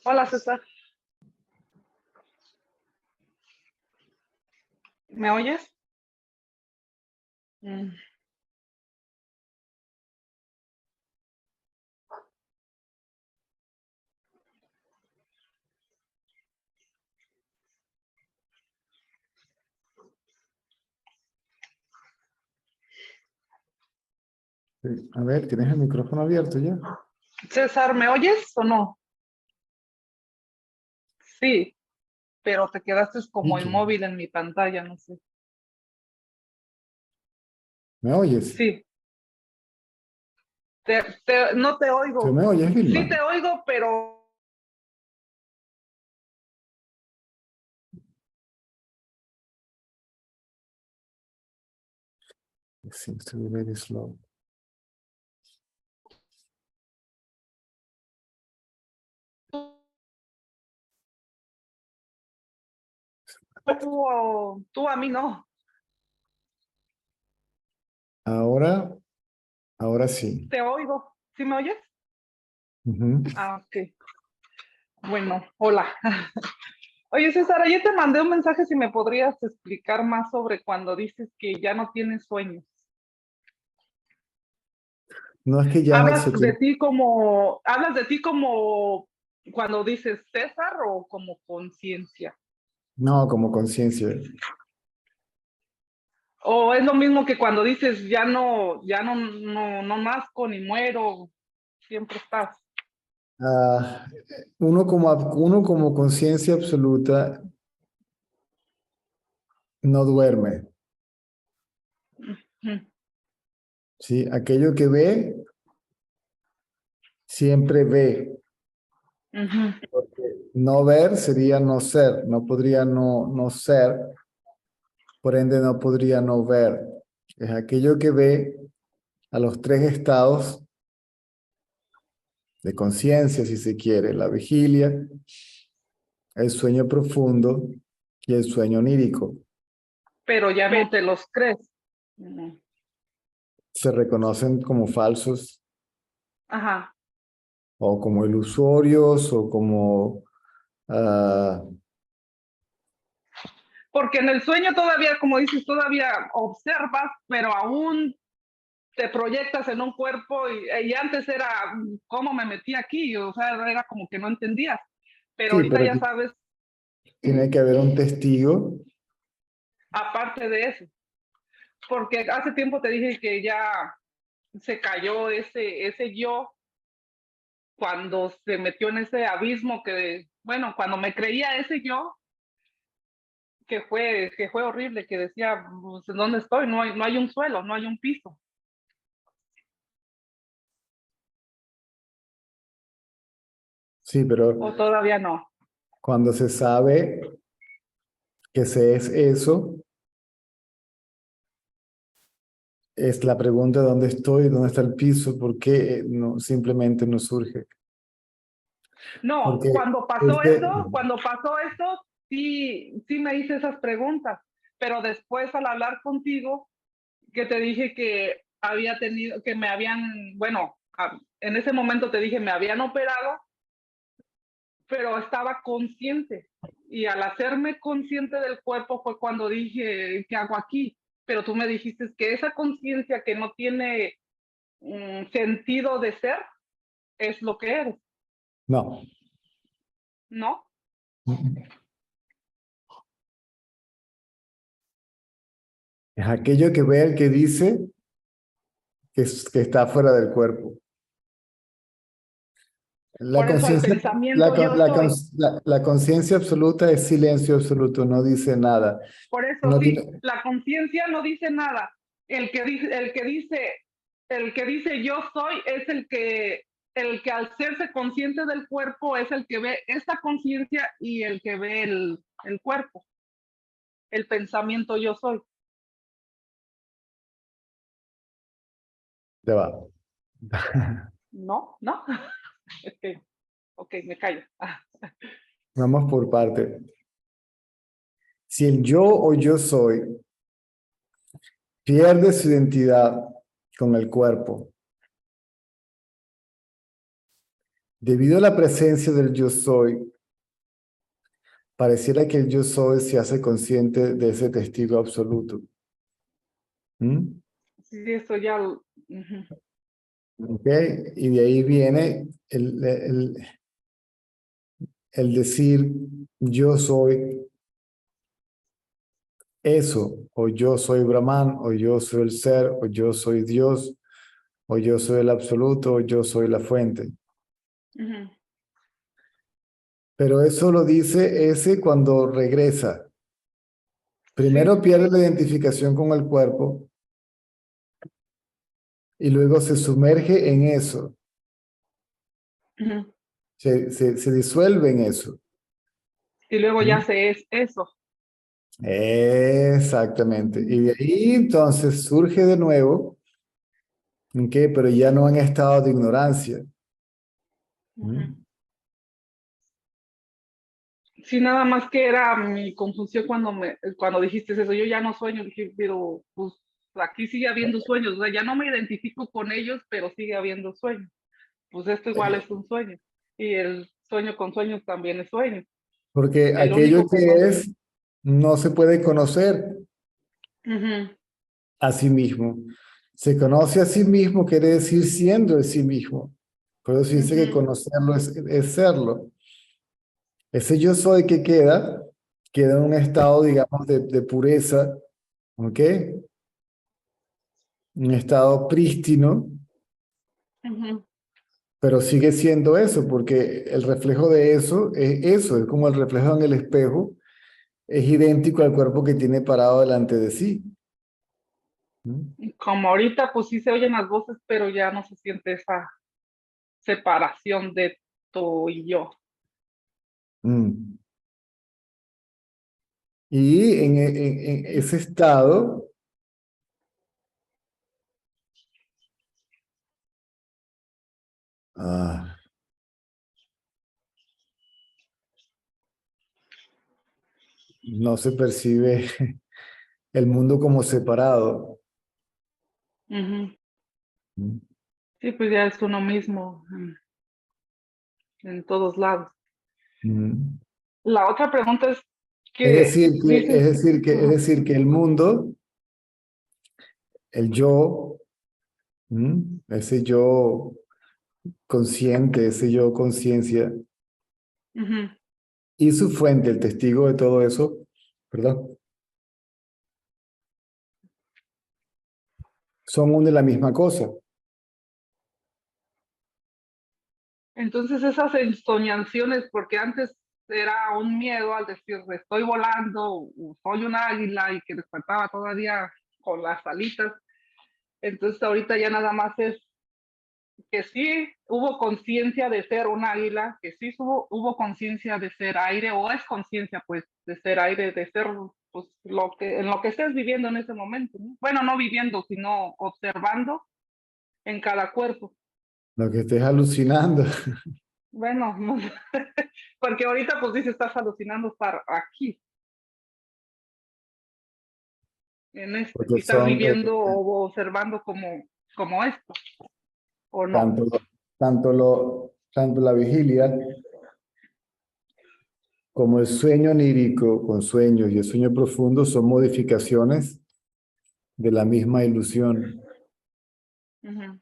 Hola, César. ¿Me oyes? Mm. Sí. A ver, ¿tienes el micrófono abierto ya? César, ¿me oyes o no? Sí, pero te quedaste como Vicky, inmóvil en mi pantalla, no sé. ¿me oyes? Sí, no te ¿Tú oigo. me oyes, Sí Vilma? te oigo, pero It seems to be very slow. tú a mí no. Ahora sí. Te oigo. ¿Sí me oyes? Ujú. Ah, ok. Bueno, hola. Oye, César, ayer te mandé un mensaje si me podrías explicar más sobre cuando dices que ya no tienes sueños. No es que ya no se tiene, Hablas de ti como cuando dices César o como conciencia. no, como conciencia. O es lo mismo que cuando dices no nazco ni muero, siempre estás. Ah, uno como conciencia absoluta no duerme, Ujú, ¿sí? Aquello que ve, siempre ve. ujú. Porque no ver sería no ser, no podría no ser, por ende no podría no ver. Es aquello que ve a los tres estados de conciencia, si se quiere, la vigilia, el sueño profundo y el sueño onírico. Pero ya no te los crees. Ujú. Se reconocen como falsos Ajá. o como ilusorios o como... ah, Porque en el sueño todavía, como dices, todavía observas, pero aún te proyectas en un cuerpo y antes era cómo me metí aquí, o sea, era como que no entendías, pero sí, ahorita pero ya sabes, tiene que haber un testigo. aparte de eso, porque hace tiempo te dije que ya se cayó ese yo cuando se metió en ese abismo que, bueno, cuando me creía ese yo, que fue horrible, que decía, pues, ¿dónde estoy? No hay un suelo, no hay un piso, Sí, pero o todavía no. cuando se sabe que se es eso, es la pregunta: ¿dónde estoy? ¿Dónde está el piso? ¿Por qué no, simplemente no surge? No, Porque cuando pasó eso, sí me hice esas preguntas, pero después al hablar contigo, que te dije que había tenido, que me habían, bueno, en ese momento te dije, me habían operado, pero estaba consciente. Y al hacerme consciente del cuerpo fue cuando dije, ¿qué hago aquí? Pero tú me dijiste que esa conciencia que no tiene sentido de ser es lo que eres, no. ¿no? Es aquello que ve el que dice que está fuera del cuerpo. La Por eso el conciencia, pensamiento yo soy. la conciencia absoluta es silencio absoluto, no dice nada. Por eso No sí, tiene, la conciencia no dice nada. El que dice yo soy es el que al serse consciente del cuerpo es el que ve esta conciencia y el que ve el cuerpo, el pensamiento yo soy. te va. ¿No? ¿No? Ok, ok, me callo. Vamos por parte. Si el yo o yo soy pierde su identidad con el cuerpo. Debido a la presencia del yo soy, pareciera que el yo soy se hace consciente de ese testigo absoluto. ¿Mm? Sí, eso ya. ¿Ok? Y de ahí viene el decir yo soy eso, o yo soy Brahman, o yo soy el ser, o yo soy Dios, o yo soy el absoluto, o yo soy la fuente. Ujú. Pero eso lo dice ese cuando regresa. Primero Sí. pierde la identificación con el cuerpo y luego se sumerge en eso, Ujú. se disuelve en eso. Y luego ya ¿Mm? se es eso. Exactamente. Y de ahí entonces surge de nuevo, ¿ok? Pero ya no en estado de ignorancia. Ujú. ¿Mm? Sí, nada más que era mi confusión cuando dijiste eso. Yo ya no sueño, dije, pero pues aquí sigue habiendo sueños. O sea, ya no me identifico con ellos, pero sigue habiendo sueños. Pues esto igual es un sueño. Y el sueño con sueños también es sueño. Porque El aquello único que no. que es no se puede conocer Ujú. a sí mismo. Se conoce a sí mismo, quiere decir siendo el sí mismo. Por eso se dice que Ujú. conocerlo es serlo. Ese yo soy que queda en un estado, digamos, de pureza, ¿ok? Un estado prístino, Ujú. pero sigue siendo eso, porque el reflejo de eso, es como el reflejo en el espejo, es idéntico al cuerpo que tiene parado delante de sí. ¿Mm? Como ahorita, pues sí se oyen las voces, pero ya no se siente esa separación de tú y yo. Mm. Y en ese estado, ah, no se percibe el mundo como separado. Ujú. ¿Mm? Sí, pues ya es uno mismo en todos lados. Mm. La otra pregunta es Es que decir, dices, es ajá, decir, que el mundo, el yo, ese yo consciente, ese yo conciencia, ujú. y su fuente, el testigo de todo eso, perdón, son una y la misma cosa. Entonces esas ensoñaciones, porque antes era un miedo al decir estoy volando, o soy un águila y que despertaba todavía con las alitas. Entonces ahorita ya nada más es que sí hubo conciencia de ser un águila, que sí hubo conciencia de ser aire, o es conciencia pues de ser aire, de ser pues en lo que estés viviendo en ese momento, ¿no? Bueno, no viviendo, sino observando en cada cuerpo. Lo que estés alucinando, Bueno, no sé, porque ahorita pues dice estás alucinando estar aquí, en este, porque y estás son viviendo o observando como esto, o no. tanto, tanto la vigilia como el sueño onírico con sueños y el sueño profundo son modificaciones de la misma ilusión. Ujú.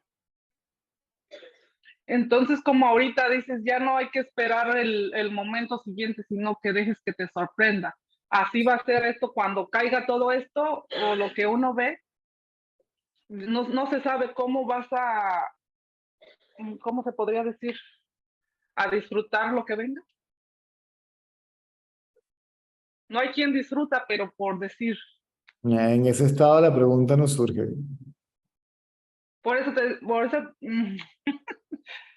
Entonces, como ahorita dices, ya no hay que esperar el momento siguiente, sino que dejes que te sorprenda. Así va a ser esto cuando caiga todo esto o lo que uno ve. No se sabe cómo vas ¿cómo se podría decir? A disfrutar lo que venga. No hay quien disfruta, pero por decir. En ese estado la pregunta no surge. Por eso,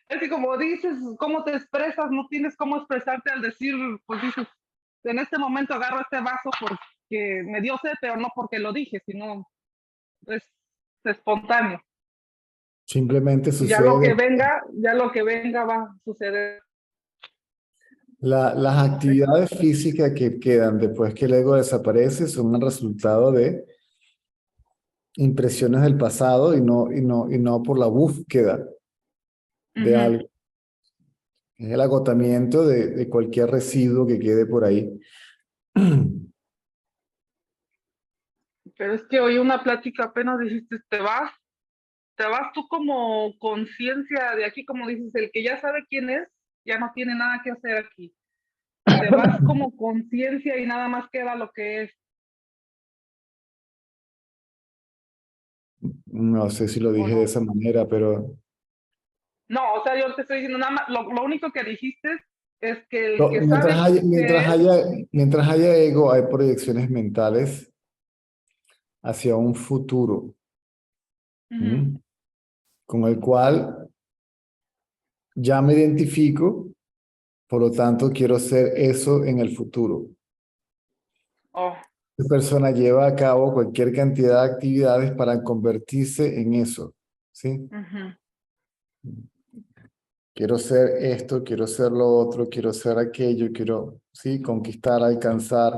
es que como dices, cómo te expresas, no tienes cómo expresarte al decir, pues dices, en este momento agarro este vaso porque me dio sed, pero no porque lo dije, sino es espontáneo. Simplemente Y sucede. ya lo que venga va a suceder. Las No sé. actividades físicas que quedan después que el ego desaparece son el resultado de impresiones del pasado y no por la búsqueda de Ujú. algo. Es el agotamiento de cualquier residuo que quede por ahí. Pero es que hoy una plática apenas dijiste, te vas tú como conciencia de aquí, como dices, el que ya sabe quién es, ya no tiene nada que hacer aquí. Te vas como conciencia y nada más queda lo que es, No sé si lo ¿o dije de no? esa manera, pero No, o sea, yo te estoy diciendo nada más, lo único que dijiste es que el que mientras sabe haya, qué mientras es, haya, mientras haya ego, hay proyecciones mentales hacia un futuro, ujú, ¿m? Con el cual ya me identifico, por lo tanto quiero ser eso en el futuro. oh, Esta persona lleva a cabo cualquier cantidad de actividades para convertirse en eso, ¿sí? ujú. Quiero ser esto, quiero ser lo otro, quiero ser aquello, quiero, sí, conquistar, alcanzar.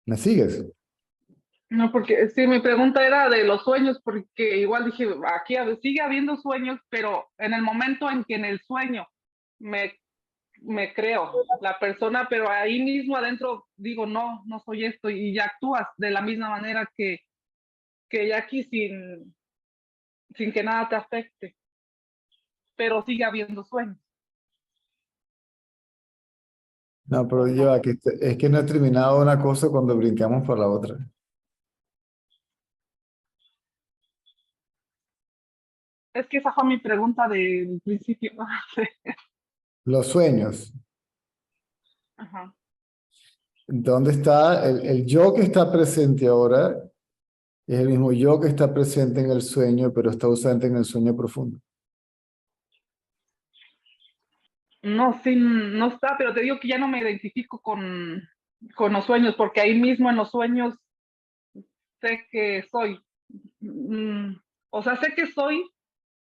¿Me sigues? No, porque sí, mi pregunta era de los sueños, porque igual dije, aquí sigue habiendo sueños, pero en el momento en que en el sueño me, me creo la persona, pero ahí mismo adentro digo, no, no soy esto, y ya actúas de la misma manera que ya aquí sin que nada te afecte, pero sigue habiendo sueños, No, pero ¿o no? yo es que no he terminado una cosa cuando brincamos por la otra. Es que esa fue mi pregunta del principio. Sí. Los sueños. Ajá. ¿Dónde está el yo que está presente ahora? Es el mismo yo que está presente en el sueño, pero está ausente en el sueño profundo. No, sí, no está, pero te digo que ya no me identifico con los sueños, porque ahí mismo en los sueños sé que soy. Mm, o sea, sé que soy,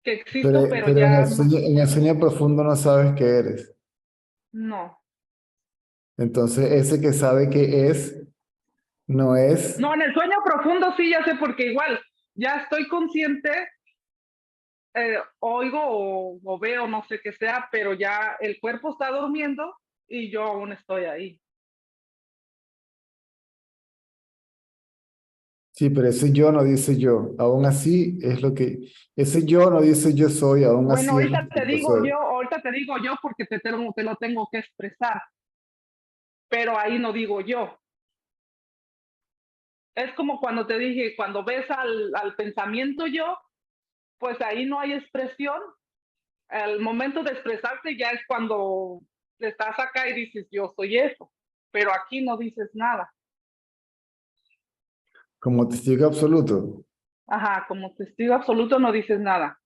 que Pero, existo, pero pero ya no, en el sueño profundo no sabes qué eres. no. Entonces, ese que sabe qué es, no es. No, en el sueño profundo sí, ya sé, porque igual ya estoy consciente, oigo o veo, no sé qué sea, pero ya el cuerpo está durmiendo y yo aún estoy ahí. Sí, pero ese yo no dice yo. Aún así es lo que. Ese yo no dice yo soy, aún Bueno, así es lo que yo soy. ahorita te digo yo porque te lo tengo que expresar, pero ahí no digo yo. Es como cuando te dije, cuando ves al pensamiento yo, pues ahí no hay expresión. El momento de expresarte ya es cuando estás acá y dices, yo soy eso, pero aquí no dices nada. Como testigo absoluto. Ajá, como testigo absoluto no dices nada.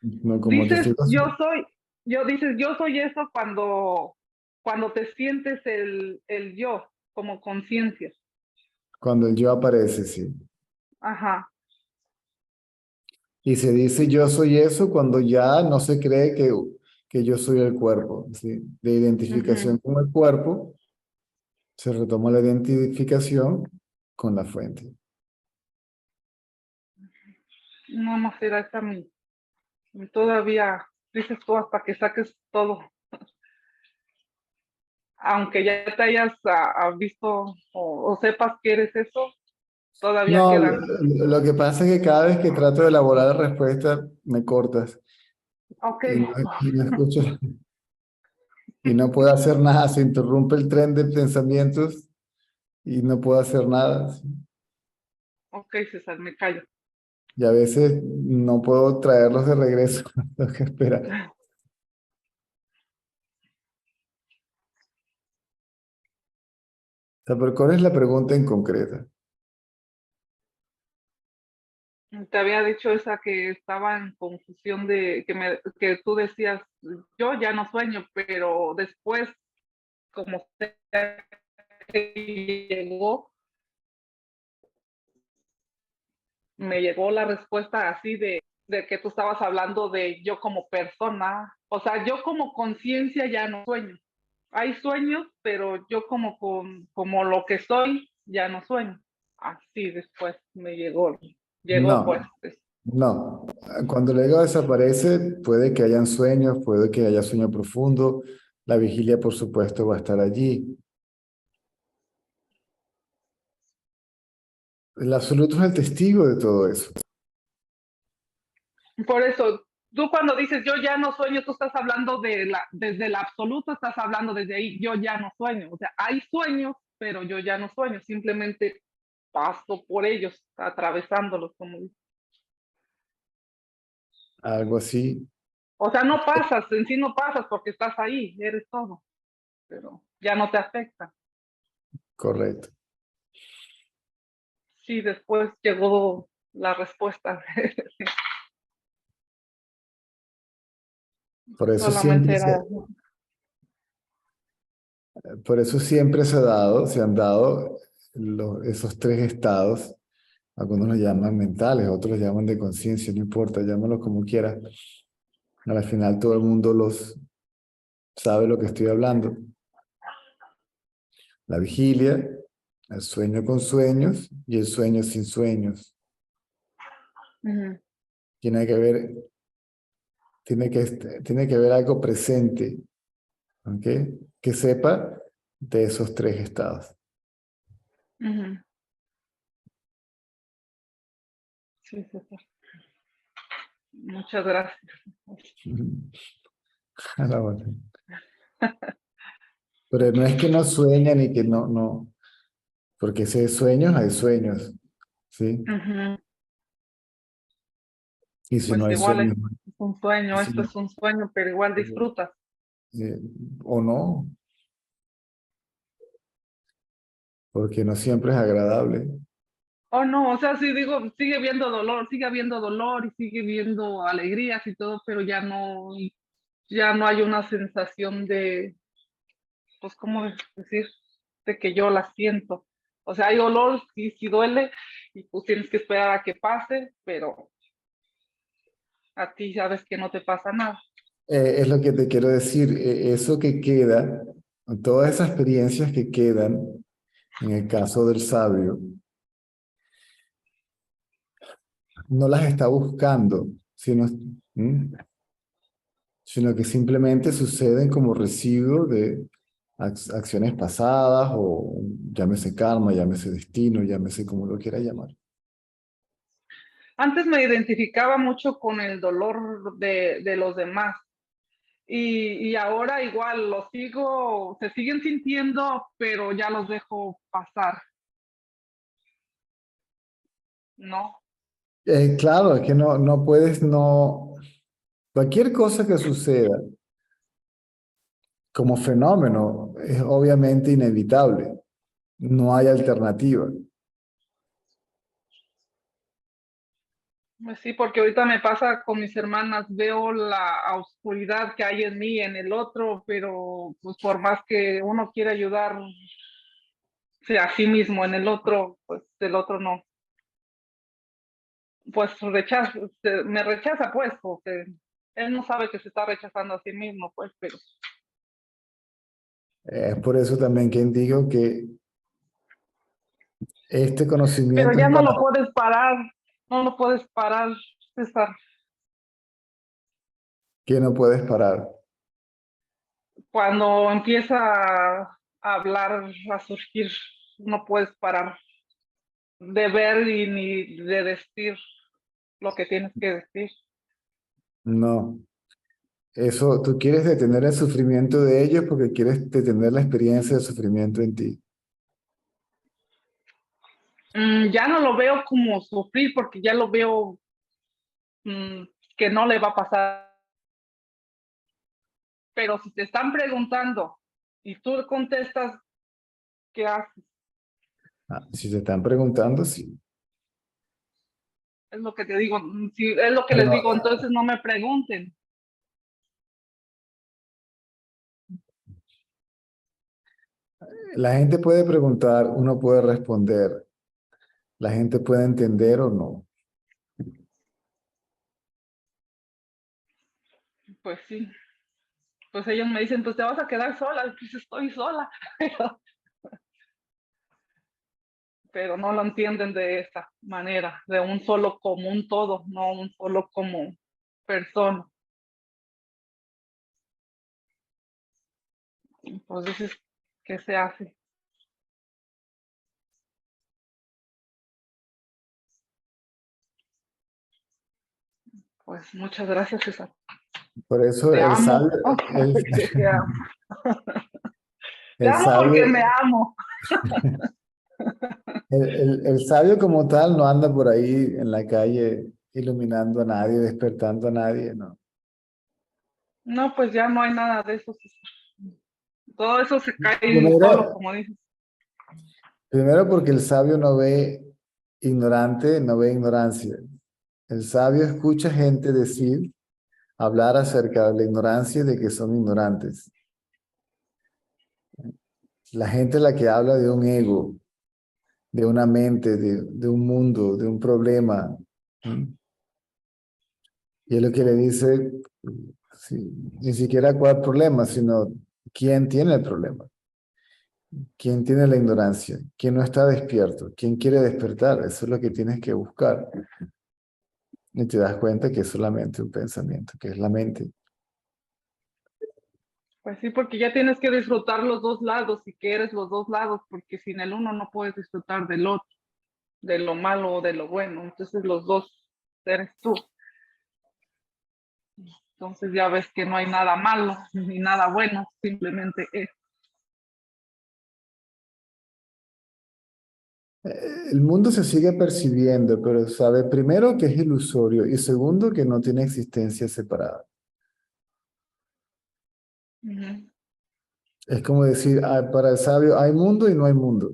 No como Dices, testigo absoluto. yo soy eso cuando te sientes el yo como conciencia. Cuando el yo aparece, sí. Ajá. Y se dice yo soy eso cuando ya no se cree que yo soy el cuerpo, ¿sí? De Ujú. identificación con el cuerpo, se retoma la identificación con la fuente. No más será esa todavía, dices tú hasta que saques todo, aunque ya te hayas visto o sepas que eres eso, todavía No, quedan. lo que pasa es que cada vez que trato de elaborar la respuesta, me cortas Ok. y no escucho y no puedo hacer nada, se interrumpe el tren de pensamientos y no puedo hacer nada, ¿sí? Ok, César, me callo. Y a veces no puedo traerlos de regreso, tengo que esperar. O sea, pero ¿cuál es la pregunta en concreta? Te había dicho esa que estaba en confusión de que tú decías, yo ya no sueño, pero después, como sea que llegó, me llegó la respuesta así de que tú estabas hablando de yo como persona, o sea, yo como conciencia ya no sueño. Hay sueños, pero yo como lo que soy, ya no sueño. Así después me llegó. llegó, pues. No, no. Cuando el ego desaparece, puede que hayan sueños, puede que haya sueño profundo. La vigilia, por supuesto, va a estar allí. El absoluto es el testigo de todo eso. Por eso, tú cuando dices yo ya no sueño, tú estás hablando desde el absoluto, estás hablando desde ahí, yo ya no sueño. O sea, hay sueños, pero yo ya no sueño, simplemente paso por ellos, atravesándolos, como dices. Algo así, O sea, no pasas, en sí no pasas porque estás ahí, eres todo, pero ya no te afecta. correcto. Sí, después llegó la respuesta. Por eso Solamente siempre era. por eso siempre se han dado esos tres estados. Algunos los llaman mentales, otros los llaman de conciencia, no importa, llámalo como quieras. Al final todo el mundo los sabe lo que estoy hablando. La vigilia, el sueño con sueños y el sueño sin sueños. Ujú, Tiene que ver, tiene que haber algo presente, ¿ok? Que sepa de esos tres estados. ujú. Sí, sí, sí. Muchas gracias. A la orden. Pero no es que no sueña ni que no, porque si hay sueños, ¿sí? Ujú. Y si no Pues hay igual sueños, es un sueño, y si esto no- es un sueño, pero igual disfrutas. eh, o no, porque no siempre es agradable. Oh, no, o sea, sí digo, sigue habiendo dolor y sigue viendo alegrías y todo, pero ya no hay una sensación de, pues, ¿cómo decir? De que yo la siento. O sea, hay dolor, sí, sí duele, y pues tienes que esperar a que pase, pero a ti sabes que no te pasa nada. Es lo que te quiero decir, eso que queda, todas esas experiencias que quedan, en el caso del sabio, no las está buscando, ¿m? Sino que simplemente suceden como residuo de acciones pasadas o llámese karma, llámese destino, llámese como lo quiera llamar. Antes me identificaba mucho con el dolor de los demás. Y ahora igual los sigo, se siguen sintiendo, pero ya los dejo pasar, ¿no? Claro, es que no puedes, cualquier cosa que suceda como fenómeno es obviamente inevitable, no hay alternativa. Pues sí, porque ahorita me pasa con mis hermanas, veo la oscuridad que hay en mí, en el otro, pero pues por más que uno quiera ayudar a sí mismo en el otro, pues el otro no, pues me rechaza pues, porque él no sabe que se está rechazando a sí mismo, pues, Es por eso también que digo que este pero conocimiento es ya no para lo puedes parar, no lo puedes parar, César. que no puedes parar. Cuando empieza a hablar, a surgir, no puedes parar de ver y ni de decir lo que tienes que decir. No, eso tú quieres detener el sufrimiento de ellos porque quieres detener la experiencia de sufrimiento en ti. Ya no lo veo como sufrir porque ya lo veo mm, que no le va a pasar. Pero si te están preguntando y tú contestas, ¿qué haces? Ah, si te están preguntando, sí. Es lo que te digo, si es lo que les Pero digo, entonces no me pregunten. la gente puede preguntar, uno puede responder, la gente puede entender o no. Pues sí, pues ellos me dicen, pues te vas a quedar sola, pues estoy sola, pero, pero no lo entienden de esa manera, de un solo como un todo, no un solo como persona. Entonces, ¿qué se hace? Pues muchas gracias, César. Por eso Te el amo. sabio, el, Te amo. Te el amo porque me sabio, amo. el sabio como tal no anda por ahí en la calle iluminando a nadie, despertando a nadie, ¿no? No, pues ya no hay nada de eso, César. Todo eso se cae solo, Primero, como dices. primero porque el sabio no ve ignorante, no ve ignorancia. El sabio escucha gente decir, hablar acerca de la ignorancia y de que son ignorantes. La gente es la que habla de un ego, de una mente, de un mundo, de un problema. ¿Sí? Y es lo que le dice, sí, ni siquiera cuál problema, sino quién tiene el problema, quién tiene la ignorancia, quién no está despierto, quién quiere despertar. Eso es lo que tienes que buscar. Y te das cuenta que es solamente un pensamiento, que es la mente. Pues sí, porque ya tienes que disfrutar los dos lados si quieres los dos lados, porque sin el uno no puedes disfrutar del otro, de lo malo o de lo bueno. Entonces los dos eres tú. Entonces ya ves que no hay nada malo ni nada bueno, simplemente es. El mundo se sigue percibiendo, pero sabe primero que es ilusorio y segundo que no tiene existencia separada. Ujú. Es como decir, para el sabio hay mundo y no hay mundo.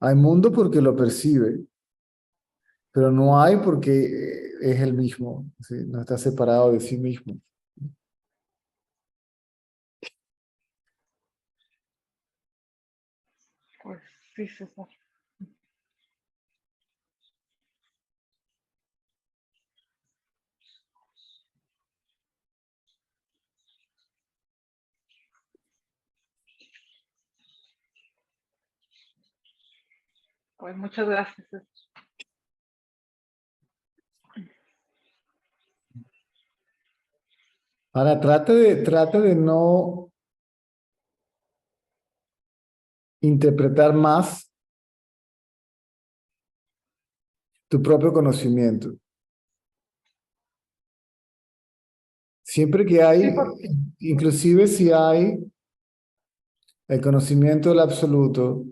Hay mundo porque lo percibe, pero no hay porque es el mismo, ¿sí? No está separado de sí mismo. Pues sí, César. Pues muchas gracias, César. Ahora, trata de no interpretar más tu propio conocimiento. Siempre que Sí, hay, inclusive si hay el conocimiento del absoluto,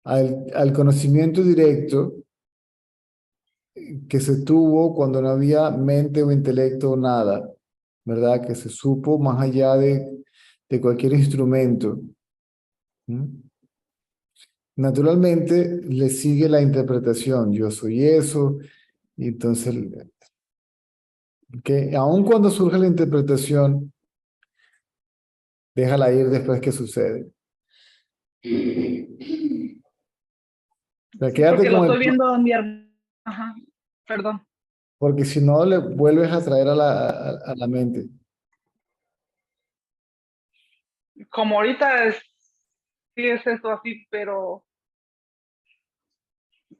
al conocimiento directo que se tuvo cuando no había mente o intelecto o nada, ¿verdad? Que se supo más allá de cualquier instrumento. ¿Mm? Naturalmente le sigue la interpretación, yo soy eso, y entonces, que aun cuando surge la interpretación, déjala ir después que sucede. O sea, sí, quédate porque lo con estoy viendo en mi hermano. Ajá, perdón. porque si no le vuelves a traer a la mente. Como ahorita sí es eso así, pero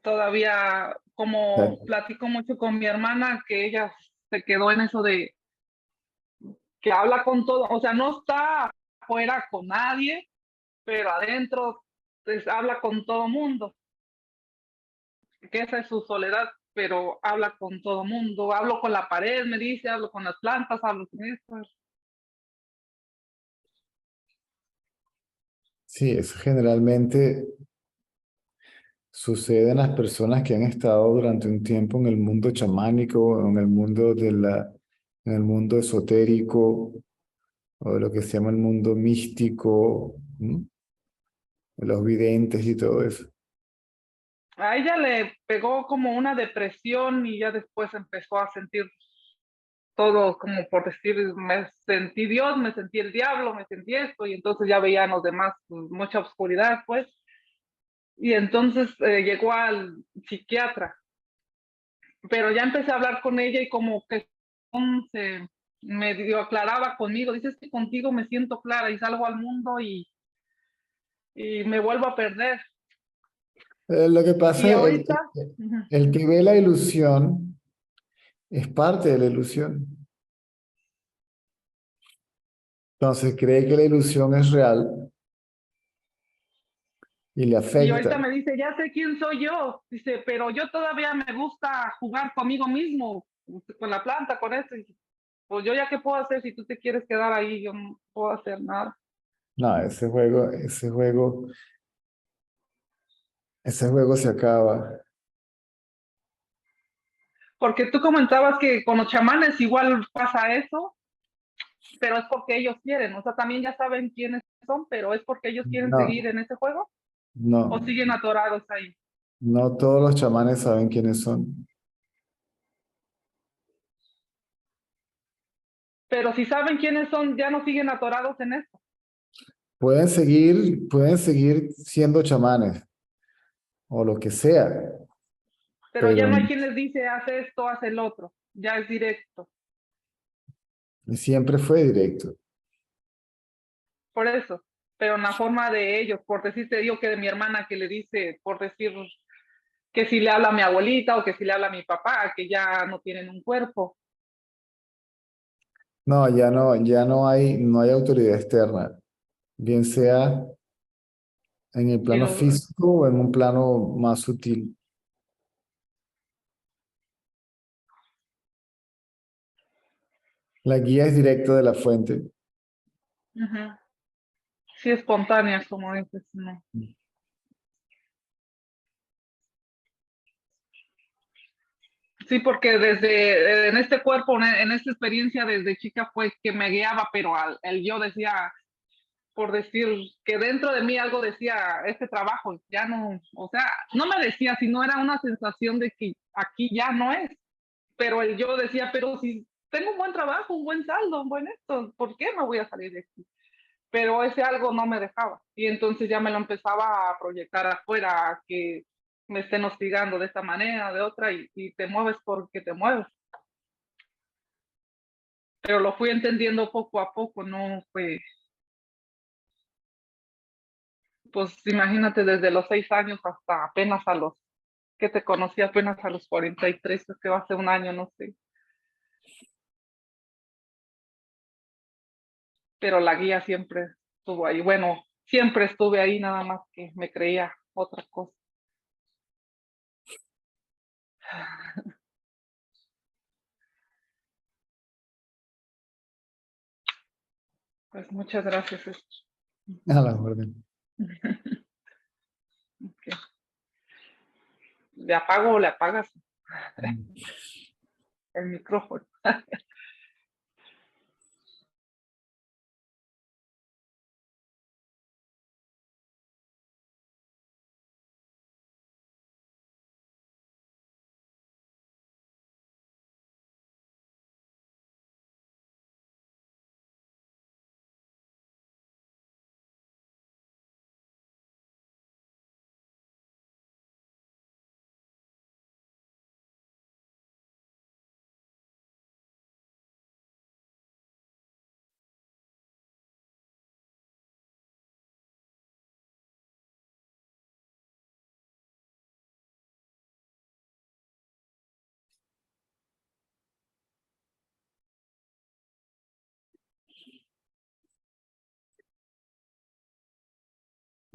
todavía, como platico mucho con mi hermana, que ella se quedó en eso de que habla con todo, o sea, no está afuera con nadie, pero adentro pues, habla con todo mundo, que esa es su soledad, pero habla con todo mundo, hablo con la pared, me dice, hablo con las plantas, hablo con esto. Sí, eso generalmente sucede en las personas que han estado durante un tiempo en el mundo chamánico, en el mundo en el mundo esotérico, o de lo que se llama el mundo místico, ¿m? Los videntes y todo eso. A ella le pegó como una depresión y ya después empezó a sentir todo como por decir, me sentí Dios, me sentí el diablo, me sentí esto, y entonces ya veían los demás pues, mucha oscuridad, pues, y entonces llegó al psiquiatra, pero ya empecé a hablar con ella y como que se medio aclaraba conmigo, dice, es que contigo me siento clara y salgo al mundo y me vuelvo a perder. Lo que Y pasa, ahorita, ujú, el que ve la ilusión es parte de la ilusión. Entonces cree que la ilusión es real y le y ahorita afecta. me dice, ya sé quién soy yo. Dice, pero yo todavía me gusta jugar conmigo mismo, con la planta, con esto. Y, pues yo ya qué puedo hacer si tú te quieres quedar ahí, yo no puedo hacer nada. No, ese juego se acaba. Porque tú comentabas que con los chamanes igual pasa eso, pero es porque ellos quieren, o sea, también ya saben quiénes son, pero es porque ellos quieren seguir No, en ese juego o no, siguen atorados ahí. no todos los chamanes saben quiénes son. Pero si saben quiénes son, ya no siguen atorados en eso. Pueden seguir siendo chamanes o lo que sea, Pero ya pero no hay quien les dice, haz esto, haz el otro, ya es directo. siempre fue directo. Por eso, pero en la forma de ellos, por decirte, digo que de mi hermana que le dice, por decir que si le habla a mi abuelita o que si le habla a mi papá, que ya no tienen un cuerpo. No, no hay autoridad externa, bien sea en el Y plano lo, físico o en un plano más sutil. La guía es directa de la fuente. uh-huh. Sí, espontánea, como dices, no. Sí, porque desde en este cuerpo, en esta experiencia desde chica fue que me guiaba, pero el yo decía, por decir que dentro de mí algo decía, este trabajo ya no, o sea, no me decía, sino era una sensación de que aquí ya no es, pero el yo decía, pero si tengo un buen trabajo, un buen saldo, un buen esto, ¿por qué me voy a salir de aquí? Pero ese algo no me dejaba y entonces ya me lo empezaba a proyectar afuera, que me estén hostigando de esta manera, de otra, y te mueves porque te mueves. Pero lo fui entendiendo poco a poco, no fue, pues imagínate desde los 6 años hasta apenas a los, que te conocí apenas a los 43, es que va a ser un año, no sé, pero la guía siempre estuvo ahí, bueno, siempre estuve ahí, nada más que me creía otra cosa. Pues muchas gracias. A la orden. Okay. ¿Le apago o le apagas el micrófono?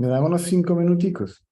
Me dan unos 5 minuticos.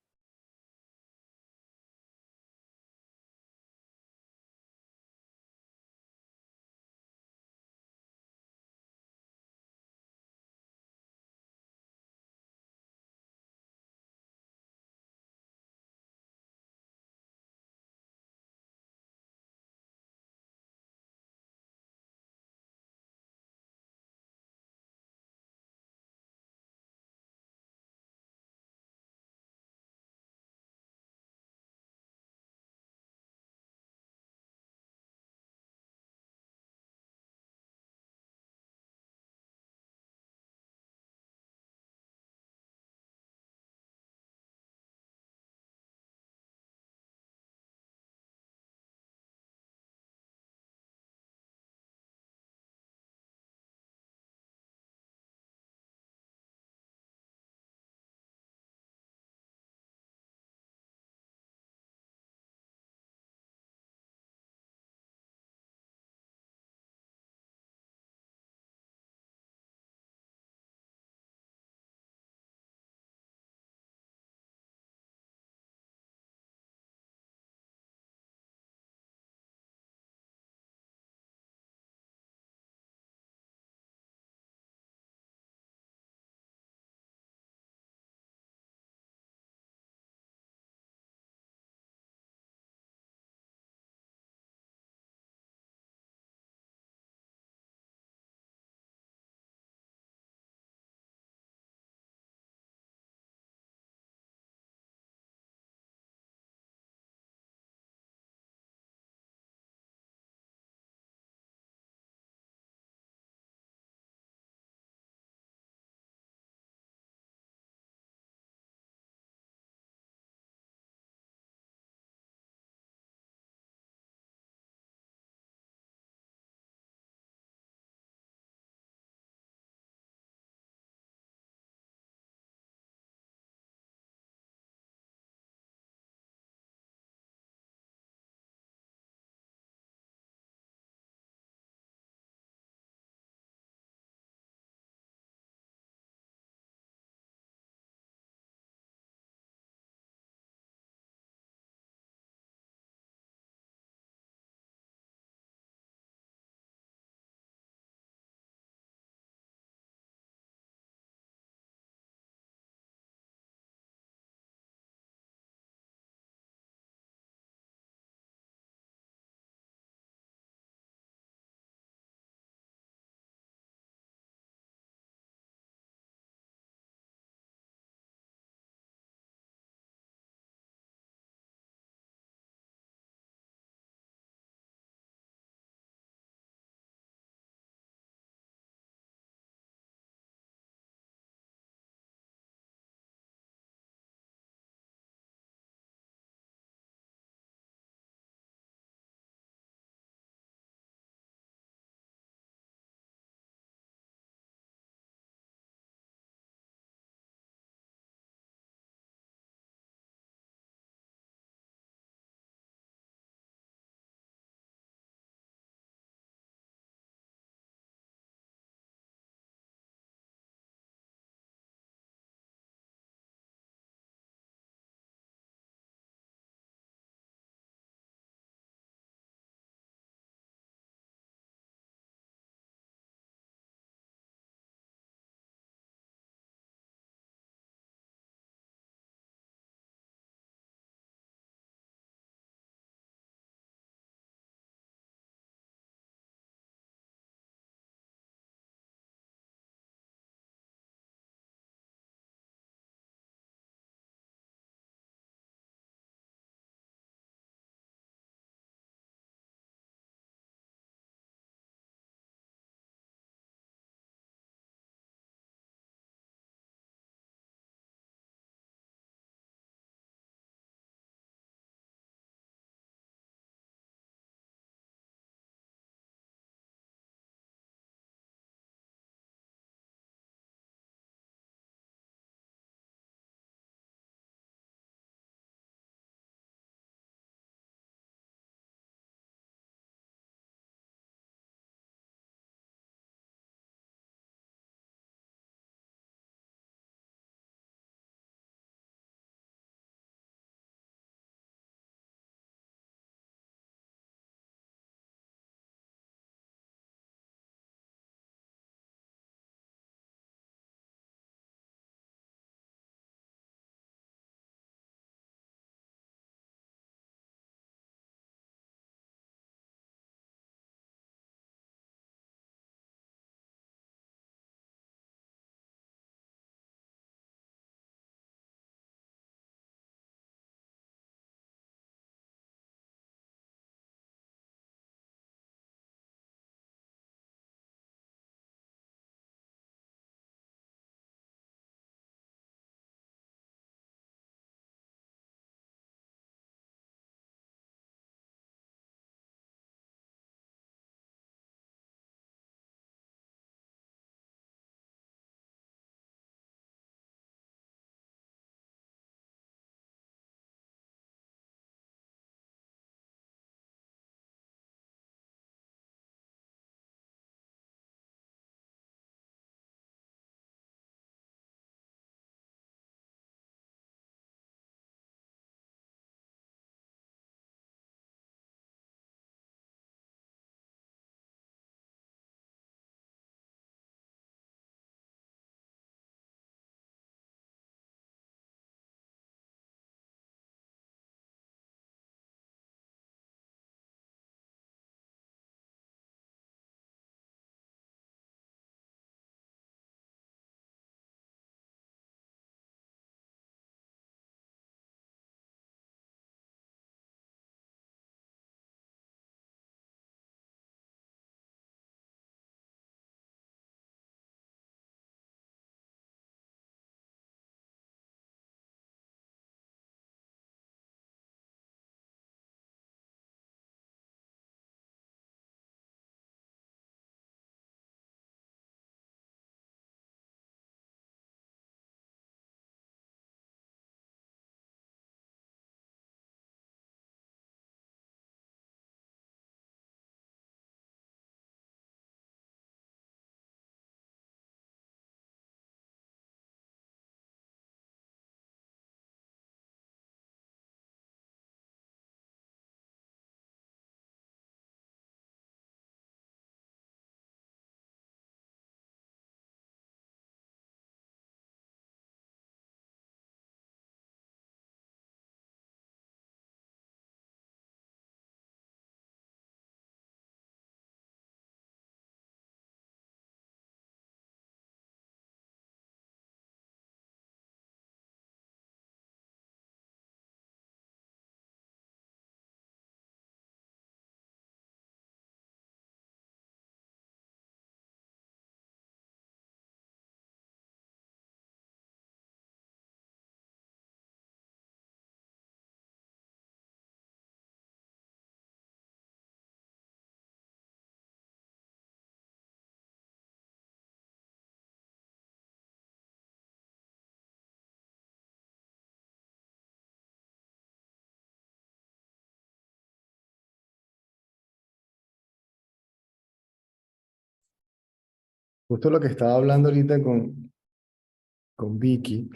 Justo lo que estaba hablando ahorita con Vicky,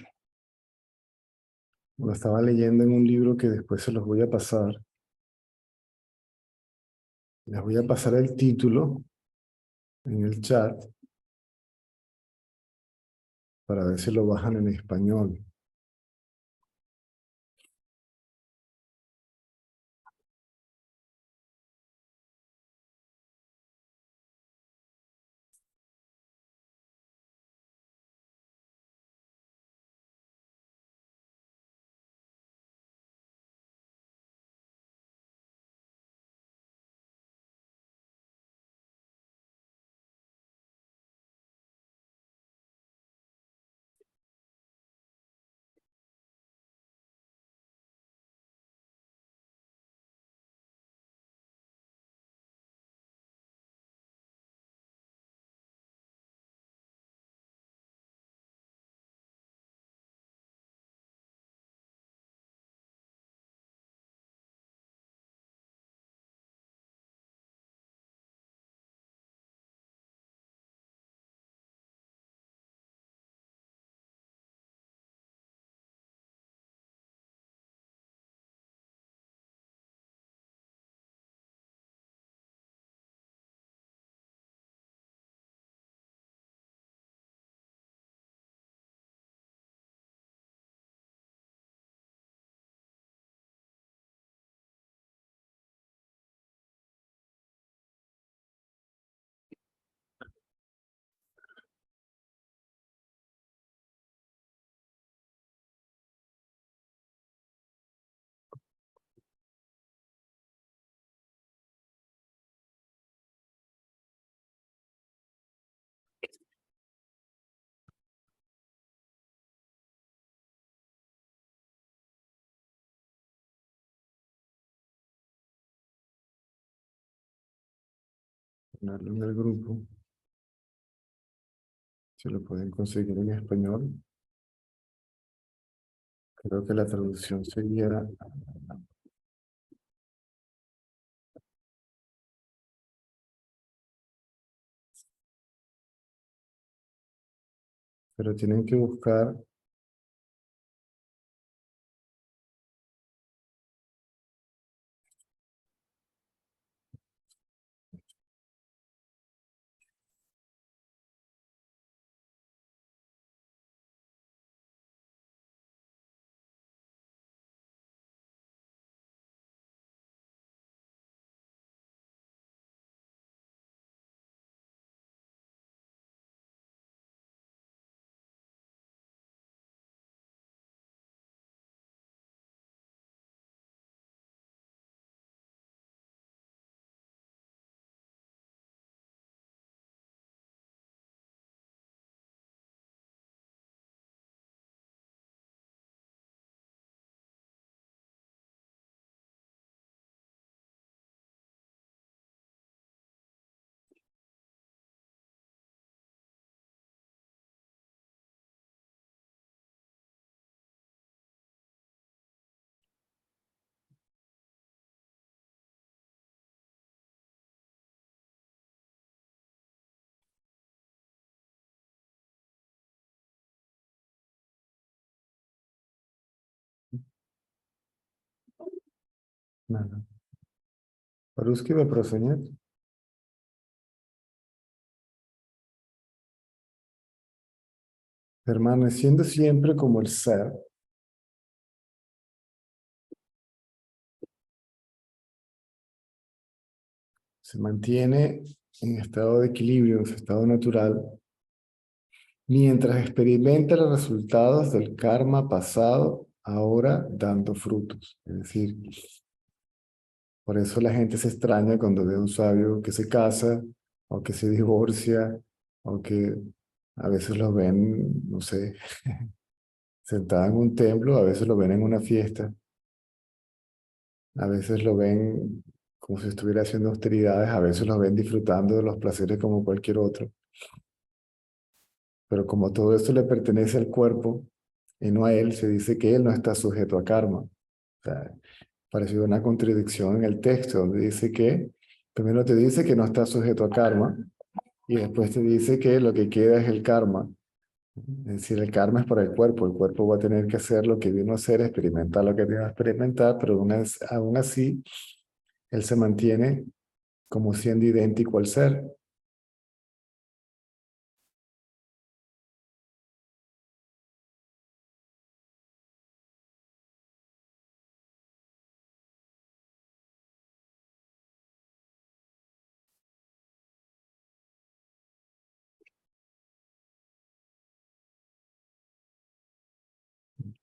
lo estaba leyendo en un libro que después se los voy a pasar. Les voy a pasar el título en el chat para ver si lo bajan en español. Ponerlo en el grupo. Si lo pueden conseguir en español. Creo que la traducción sería... Pero tienen que buscar... Nada. По-русски вопроса нет? Permaneciendo siempre como el ser, se mantiene en estado de equilibrio, en su estado natural, mientras experimenta los resultados del karma pasado, ahora dando frutos. Es decir, por eso la gente se extraña cuando ve a un sabio que se casa, o que se divorcia, o que a veces lo ven, no sé, sentado en un templo, a veces lo ven en una fiesta, a veces lo ven como si estuviera haciendo austeridades, a veces lo ven disfrutando de los placeres como cualquier otro. Pero como todo esto le pertenece al cuerpo y no a él, se dice que él no está sujeto a karma. O sea, parece una contradicción en el texto, donde dice que, primero te dice que no está sujeto a karma, Y después te dice que lo que queda es el karma. Es decir, el karma es para el cuerpo va a tener que hacer lo que vino a hacer, experimentar lo que vino a experimentar, pero aún así, él se mantiene como siendo idéntico al ser.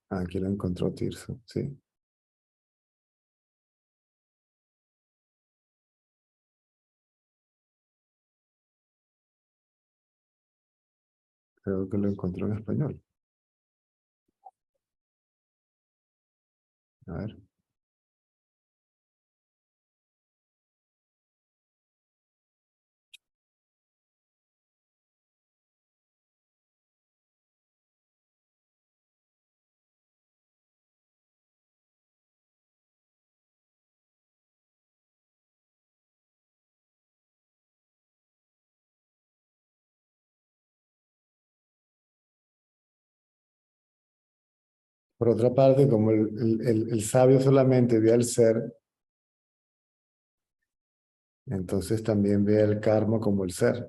Aquí lo encontró Tirso, sí. Creo que lo encontró en español. A ver. Por otra parte, como el sabio solamente ve al ser, entonces también ve el karma como el ser.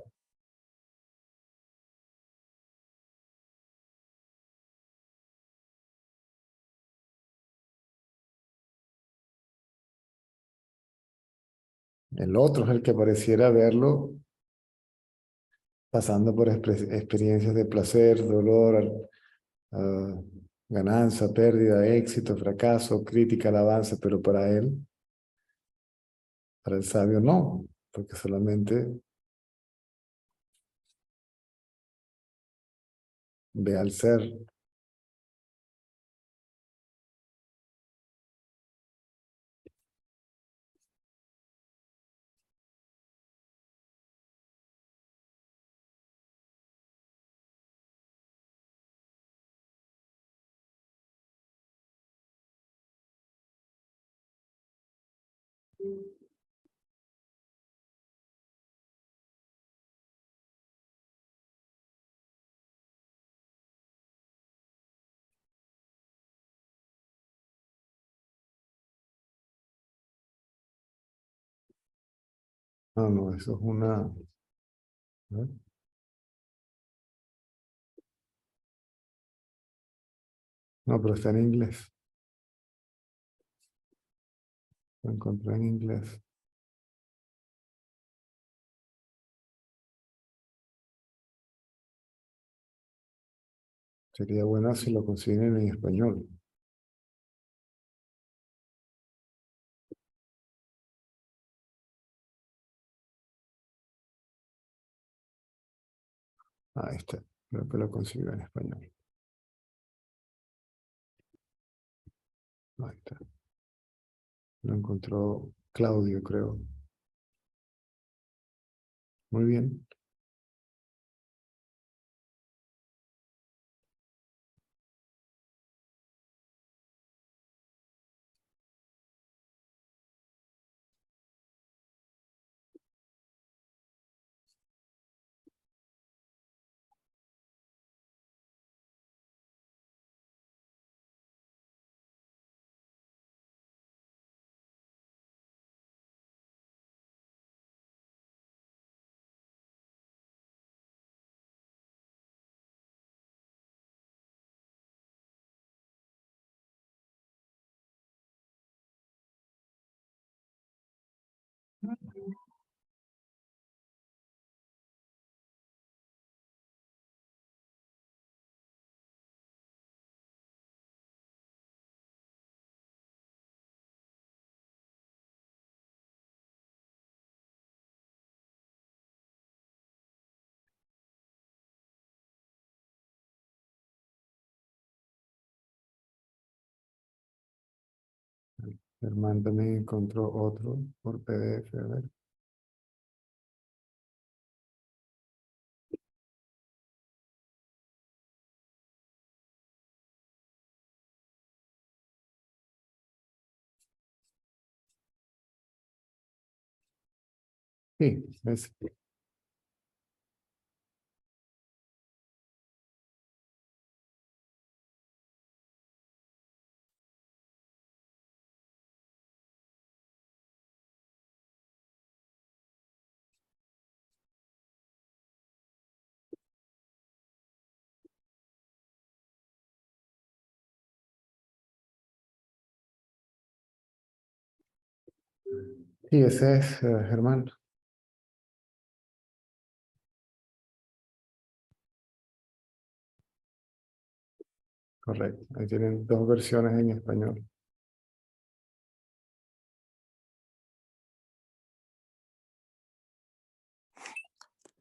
El otro es el que pareciera verlo pasando por experiencias de placer, dolor, ah, ganancia, pérdida, éxito, fracaso, crítica, alabanza, pero para el sabio no, porque solamente ve al ser. No, no, eso es una... ¿no? No, pero está en inglés. Lo encontré en inglés. Sería bueno si lo consiguen en español. Ahí está. Creo que lo consiguió en español. Ahí está. Lo encontró Claudio, creo. Muy bien. Germán también encontró otro por PDF. A ver. Sí, ese. Sí, ese es Germán. Correcto. Ahí tienen dos versiones en español.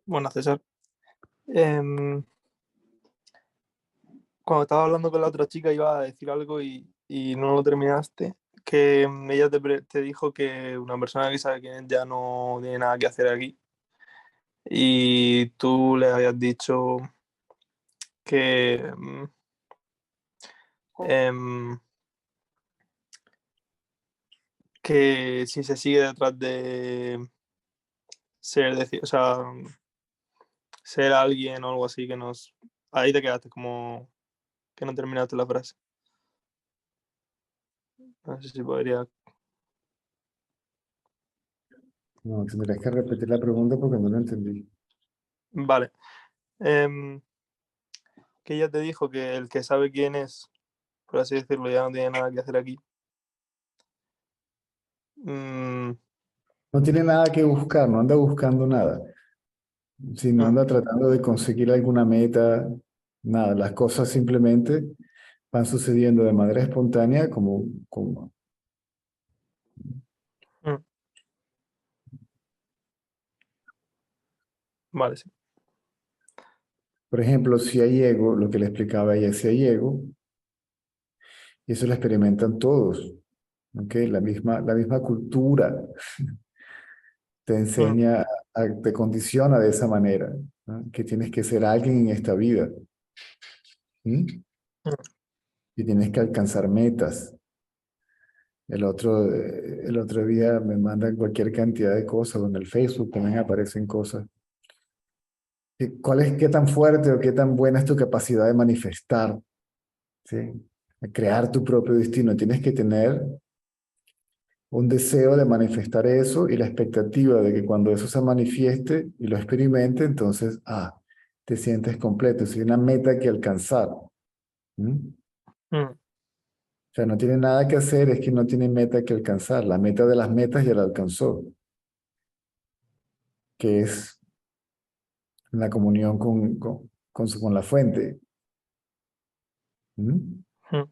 Bueno, César, cuando estaba hablando con la otra chica iba a decir algo y no lo terminaste, que ella te dijo que una persona que sabe quién es ya no tiene nada que hacer aquí y tú le habías dicho que em, que si se sigue detrás de ser, o sea, ser alguien o algo así que nos... Ahí te quedaste como que no terminaste la frase. No sé si podría... No, tendrías que repetir la pregunta porque no la entendí. Vale. Em, que ella te dijo que el que sabe quién es, por así decirlo, ya no tiene nada que hacer aquí. Mm, No tiene nada que buscar, no anda buscando nada. Si no mm, anda tratando de conseguir alguna meta, nada. Las cosas simplemente van sucediendo de manera espontánea como mm. Vale, sí. por ejemplo, si hay ego, lo que le explicaba a ella, si hay ego, y eso lo experimentan todos, ¿ok? La misma cultura te Mm, enseña, te condiciona de esa manera, ¿no? Que tienes que ser alguien en esta vida, ¿sí? mm, Y tienes que alcanzar metas. El otro día me mandan cualquier cantidad de cosas, o en el Facebook también aparecen cosas. ¿Qué tan fuerte o qué tan buena es tu capacidad de manifestar, ¿sí? De crear tu propio destino? Tienes que tener un deseo de manifestar eso y la expectativa de que cuando eso se manifieste y lo experimente, entonces, te sientes completo. Es una meta que alcanzar. ¿Mm? mm, O sea, no tiene nada que hacer, es que no tiene meta que alcanzar. La meta de las metas ya la alcanzó, que es la comunión con la fuente. ¿Mm? mm,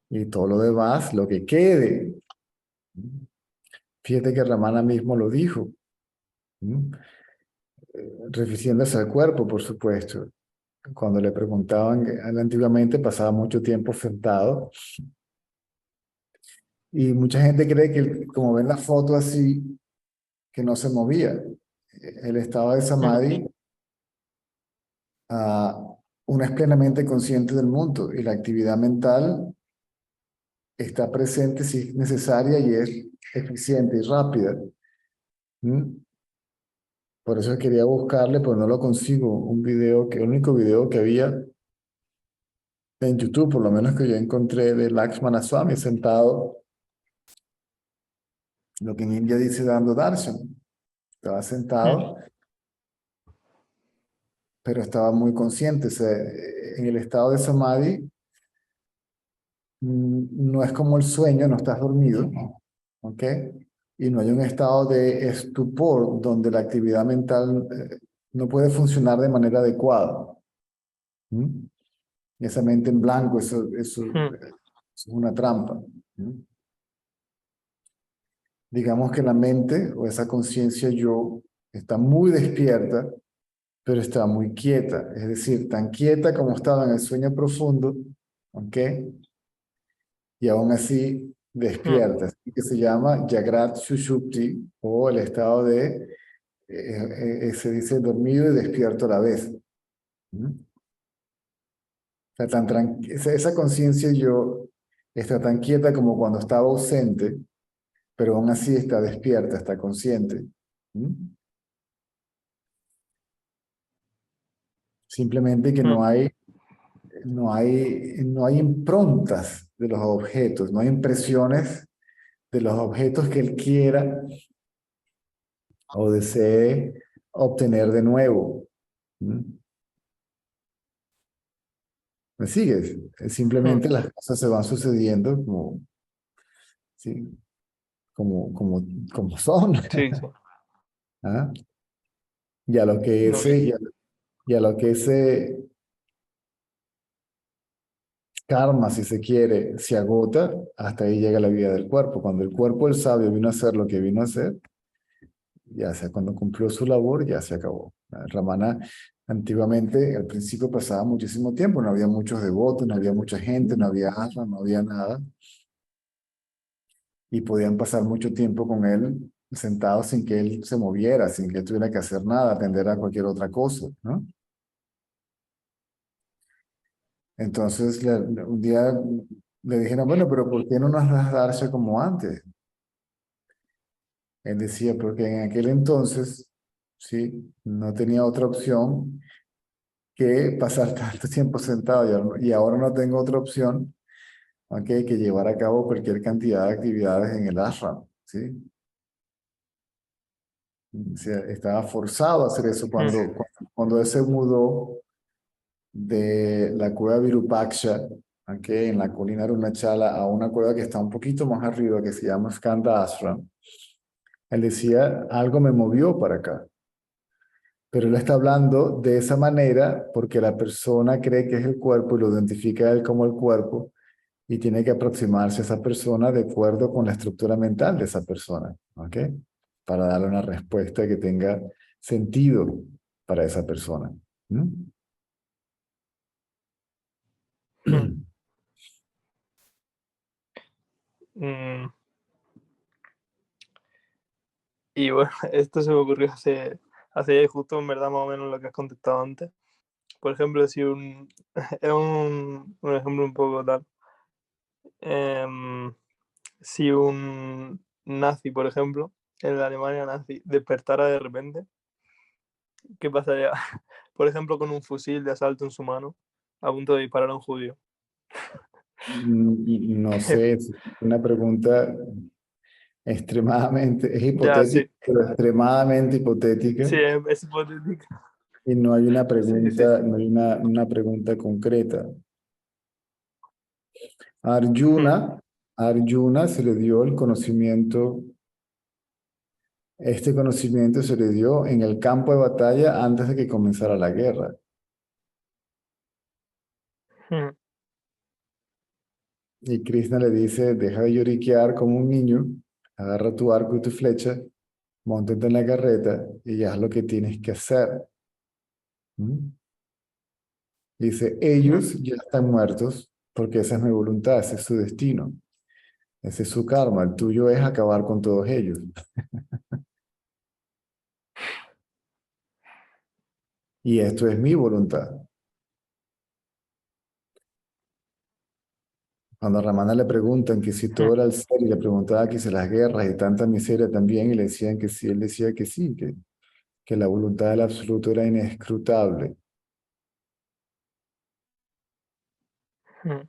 Y todo lo demás, lo que quede. ¿Mm? Fíjate que Ramana mismo lo dijo, ¿mm? Refiriéndose al cuerpo, por supuesto. Cuando le preguntaban, él antiguamente pasaba mucho tiempo sentado y mucha gente cree que, como ven la foto así, que no se movía. El estado de mm, Samadhi, uno es plenamente consciente del mundo y la actividad mental está presente si es necesaria y es eficiente y rápida. ¿Mm? Por eso quería buscarle, pero no lo consigo. Un video, el único video que había en YouTube, por lo menos que yo encontré de Lakshmana Swami sentado, lo que en India dice dando darshan. Estaba mm, sentado, pero estaba muy consciente. O sea, en el estado de Samadhi, no es como el sueño, no estás dormido, ¿ok? Y no hay un estado de estupor donde la actividad mental no puede funcionar de manera adecuada. ¿Mm? Esa mente en blanco, mm, eso es una trampa. ¿Mm? Digamos que la mente o esa conciencia yo está muy despierta, pero está muy quieta, es decir, tan quieta como estaba en el sueño profundo, ¿ok? Y aún así mm, despierta, así que se llama Jagrat Sushupti o el estado de, se dice dormido y despierto a la vez. ¿Mm? O sea, esa conciencia yo está tan quieta como cuando estaba ausente, pero aún así está despierta, está consciente. ¿Mm? Simplemente que mm, no hay improntas de los objetos, no hay impresiones de los objetos que él quiera o desee obtener de nuevo. ¿Mm? ¿Me sigues? mm, Simplemente las cosas se van sucediendo como, ¿sí? como son. Sí, sí. ¿Ah? Y a lo que No, ese karma, si se quiere, se agota, hasta ahí llega la vida del cuerpo. Cuando el cuerpo del sabio vino a hacer lo que vino a hacer, ya sea cuando cumplió su labor, ya se acabó. Ramana, antiguamente, al principio pasaba muchísimo tiempo, no había muchos devotos, no había mucha gente, no había ashram, no había nada, y podían pasar mucho tiempo con él sentado sin que él se moviera, sin que él tuviera que hacer nada, atender a cualquier otra cosa, ¿no? Entonces, un día le dijeron, bueno, pero ¿por qué no nos das darse como antes? Él decía, porque en aquel entonces, sí, no tenía otra opción que pasar tanto tiempo sentado y ahora no tengo otra opción, ¿ok? Que llevar a cabo cualquier cantidad de actividades en el ashram, ¿sí? O sea, estaba forzado a hacer eso cuando él se mudó de la cueva Virupaksha, ¿ok? En la colina Arunachala, a una cueva que está un poquito más arriba, que se llama Skanda Ashram. Él decía, algo me movió para acá. Pero él está hablando de esa manera porque la persona cree que es el cuerpo y lo identifica a él como el cuerpo y tiene que aproximarse a esa persona de acuerdo con la estructura mental de esa persona, ¿ok? Para darle una respuesta que tenga sentido para esa persona. ¿Mm? mm, y bueno, esto se me ocurrió hace justo en verdad más o menos lo que has contestado antes. Por ejemplo, si es un ejemplo un poco tal. Em, si un nazi, por ejemplo, en la Alemania nazi, despertara de repente, ¿qué pasaría? Por ejemplo, con un fusil de asalto en su mano, a punto de disparar a un judío. No sé, es una pregunta extremadamente, es Ya, hipotética, sí. pero extremadamente hipotética Sí, es hipotético. y no hay una Sí, sí, pregunta, sí. no hay una pregunta concreta. Hmm. A Arjuna se le dio el conocimiento, este conocimiento se le dio en el campo de batalla antes de que comenzara la guerra. Hmm. Y Krishna le dice, deja de lloriquear como un niño, agarra tu arco y tu flecha, móntate en la carreta y haz lo que tienes que hacer. ¿Mm? Dice, Hmm. ellos ya están muertos porque esa es mi voluntad, ese es su destino, ese es su karma, el tuyo es acabar con todos ellos. Y esto es mi voluntad. Cuando a Ramana le preguntan que si Hmm. todo era el ser y le preguntaba que si las guerras y tanta miseria también, y le decían que sí, él decía que sí, que la voluntad del absoluto era inescrutable. Hmm.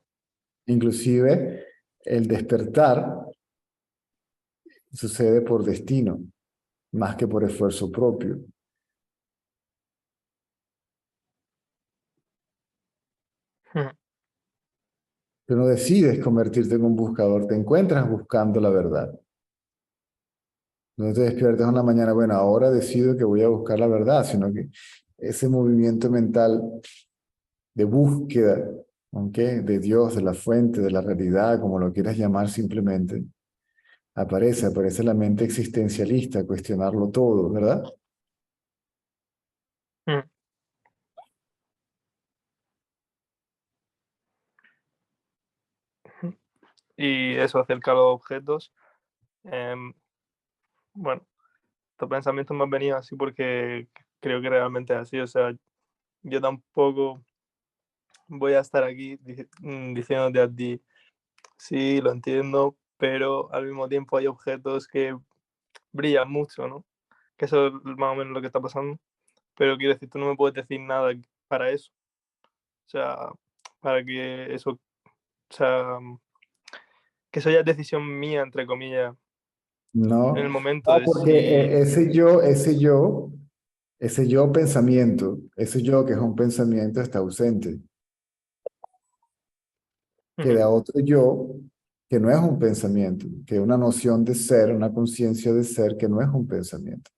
Inclusive el despertar sucede por destino, más que por esfuerzo propio. Hmm. Tú no decides convertirte en un buscador, te encuentras buscando la verdad. No te despiertas una mañana, bueno, ahora decido que voy a buscar la verdad, sino que ese movimiento mental de búsqueda, ¿ok? De Dios, de la fuente, de la realidad, como lo quieras llamar simplemente, aparece la mente existencialista, cuestionarlo todo, ¿verdad? Hmm. Y eso acerca a los objetos. em, bueno, estos pensamientos me han venido así porque creo que realmente es así. O sea, yo tampoco voy a estar aquí diciéndote a ti, sí, lo entiendo, pero al mismo tiempo hay objetos que brillan mucho, ¿no? Que eso es más o menos lo que está pasando. Pero quiero decir, tú no me puedes decir nada para eso. O sea, para que eso, o sea, que eso ya es decisión mía, entre comillas, en No, el momento no, de porque si... ese yo pensamiento, ese yo que es un pensamiento está ausente. Ujú. Queda otro yo que no es un pensamiento, que es una noción de ser, una conciencia de ser que no es un pensamiento.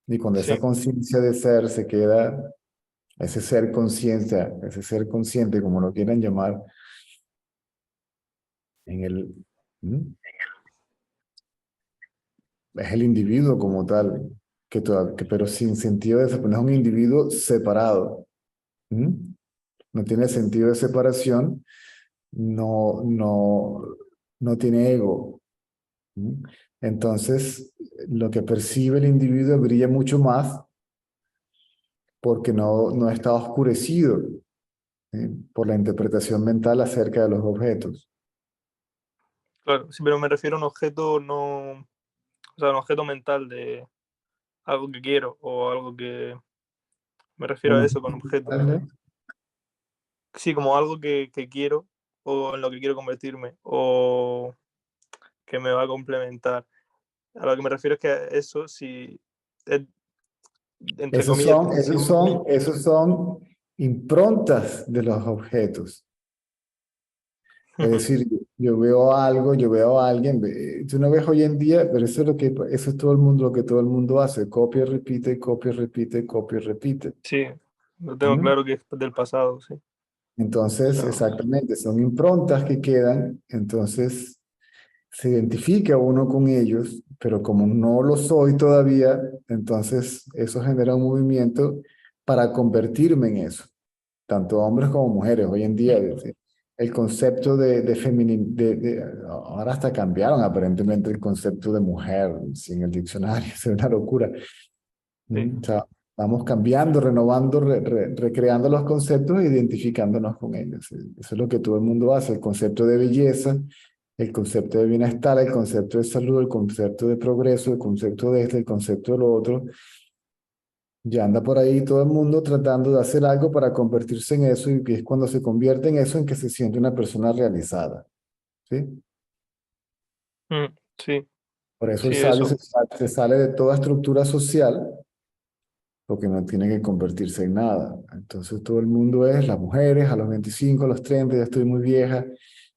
Y cuando esa Sí, conciencia de ser se queda, ese ser consciente, como lo quieran llamar, en el, ¿Mm? es el individuo como tal, pero sin sentido de separación, es un individuo separado. ¿Mm? No tiene sentido de separación, no, no, no tiene ego. ¿Mm? Entonces, lo que percibe el individuo brilla mucho más porque no está oscurecido, por la interpretación mental acerca de los objetos. claro. Sí, pero me refiero a un objeto no, o sea, un objeto mental de algo que quiero o algo que me refiero Un a eso con objeto objeto. mental, Sí, como algo que quiero o en lo que quiero convertirme o que me va a complementar. A lo que me refiero es que eso, si es, entre Esos comillas, son, esos son, esos son improntas de los objetos. Es decir, yo veo algo, yo veo a alguien, tú no ves hoy en día, pero eso es todo el mundo, lo que todo el mundo hace, copia y repite, copia y repite, copia y repite. sí, lo tengo ¿Mm? claro que es del pasado, sí. O Entonces, sea, exactamente, son improntas que quedan, entonces se identifica uno con ellos, pero como no lo soy todavía, entonces eso genera un movimiento para convertirme en eso, tanto hombres como mujeres. Hoy en día, el concepto ahora hasta cambiaron aparentemente el concepto de mujer sin el diccionario, es una locura. sí. O sea, vamos cambiando, renovando, recreando los conceptos e identificándonos con ellos. Eso es lo que todo el mundo hace, el concepto de belleza, el concepto de bienestar, el concepto de salud, el concepto de progreso, el concepto de este, el concepto de lo otro. Ya anda por ahí todo el mundo tratando de hacer algo para convertirse en eso y que es cuando se convierte en eso en que se siente una persona realizada. ¿Sí? Sí, Por eso el sí, sabio eso. se sale de toda estructura social porque no tiene que convertirse en nada. Entonces todo el mundo es, las mujeres a los 25, a los 30, ya estoy muy vieja,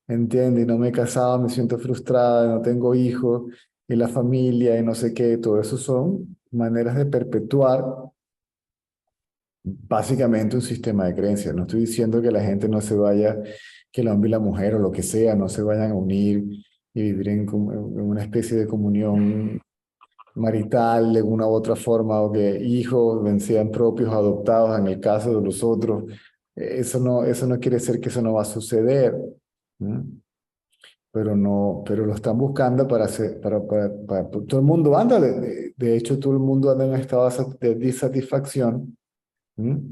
entiende, y no me he casado, me siento frustrada, no tengo hijos, y la familia, y no sé qué, todo eso son maneras de perpetuar básicamente un sistema de creencias. No estoy diciendo que la gente no se vaya, que el hombre y la mujer o lo que sea, no se vayan a unir y vivir en una especie de comunión marital de una u otra forma, o que hijos sean propios, adoptados en el caso de los otros. Eso no quiere decir que eso no va a suceder, ¿no? Pero no, pero lo están buscando para hacer, todo el mundo anda, de hecho todo el mundo anda en un estado de disatisfacción, ¿no?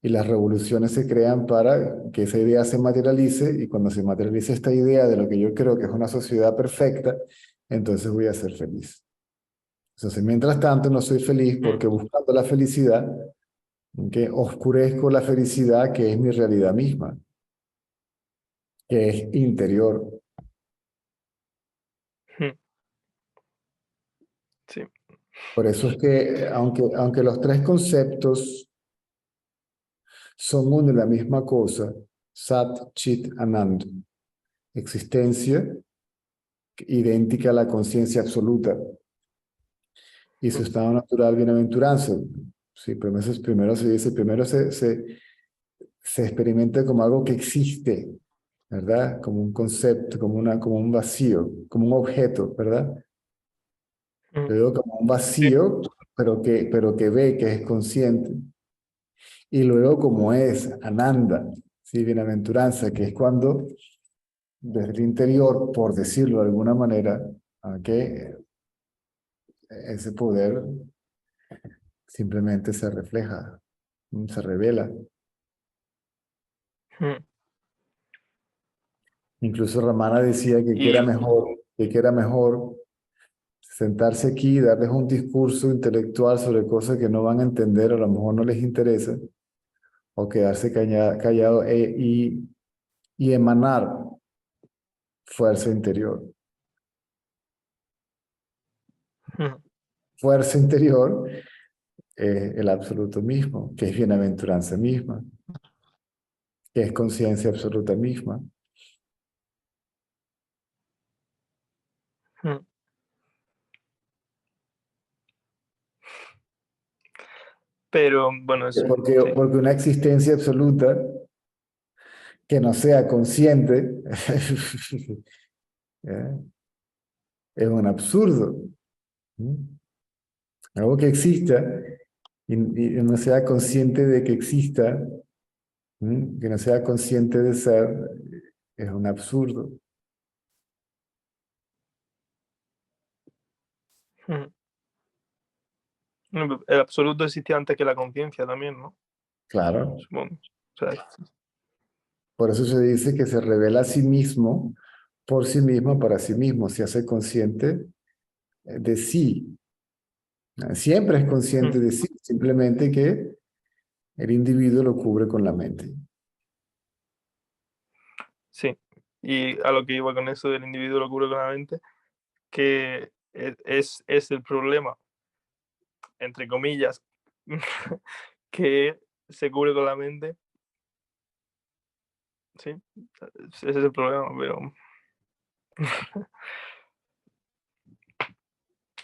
Y las revoluciones se crean para que esa idea se materialice, y cuando se materialice esta idea de lo que yo creo que es una sociedad perfecta, entonces voy a ser feliz. Entonces, mientras tanto, no soy feliz Mm, porque buscando la felicidad, que oscurezco la felicidad que es mi realidad misma, que es interior. mm, sí. Por eso es que, aunque los tres conceptos son uno y la misma cosa, Sat, Chit, Anand, existencia idéntica a la conciencia absoluta y su Mm, estado natural, bienaventuranza. Sí, primero se dice, se experimenta como algo que existe, ¿verdad? Como un concepto, como un vacío, como un objeto, ¿verdad? mm, Luego como un sí. vacío, pero que ve, que es consciente. Y luego como es Ananda, ¿sí? Bienaventuranza, que es cuando desde el interior, por decirlo de alguna manera, que ese poder simplemente se refleja, se revela. Mm. Incluso Ramana decía Y que era mejor sentarse aquí y darles un discurso intelectual sobre cosas que no van a entender, a lo mejor no les interesa, o quedarse callado y emanar fuerza interior. mm, Fuerza interior es el absoluto mismo, que es bienaventuranza misma, que es conciencia absoluta misma. Mm. Pero bueno, eso, sí. Porque una existencia absoluta que no sea consciente ¿eh? Es un absurdo. ¿Mm? Algo que exista y no sea consciente de que exista, que no sea consciente de ser, es un absurdo. Mm. El absoluto existía antes que la conciencia también, ¿no? Claro. Supongo. O sea, Por eso se dice que se revela a sí mismo, por sí mismo, para sí mismo, se hace consciente de sí. Siempre es consciente de sí, simplemente que el individuo lo cubre con la mente. sí. Y a lo que iba con eso del individuo lo cubre con la mente, que es el problema, entre comillas, que se cubre con la mente. Sí, ese es el problema, pero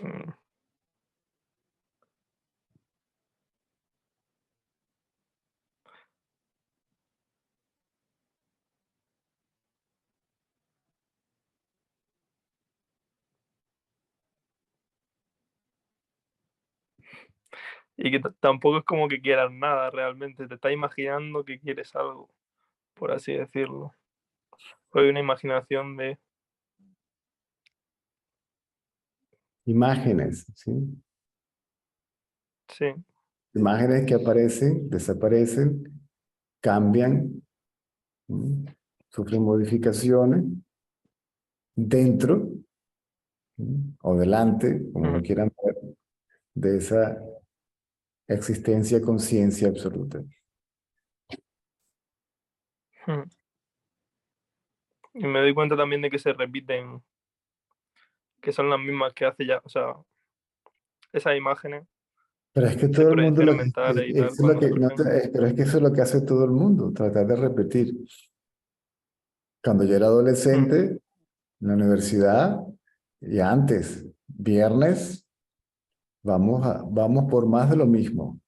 mm, y que tampoco es como que quieras nada realmente, te estás imaginando que quieres algo, por así decirlo. Hay una imaginación de... Imágenes, ¿sí? Sí. Imágenes que aparecen, desaparecen, cambian, ¿sí? Sufren modificaciones dentro, ¿sí? O delante, como lo Mm, quieran ver, de esa existencia, conciencia absoluta. mm. Y me doy cuenta también de que se repiten, que son las mismas que hace ya, o sea, esas imágenes, Pero es que esas todo el mundo, proyecciones mentales y tal, eso es lo cuando que, no surgen. pero es que eso es lo que hace todo el mundo, tratar de repetir. Cuando yo era Mm, adolescente, en la universidad, y antes, viernes, vamos por más de lo mismo.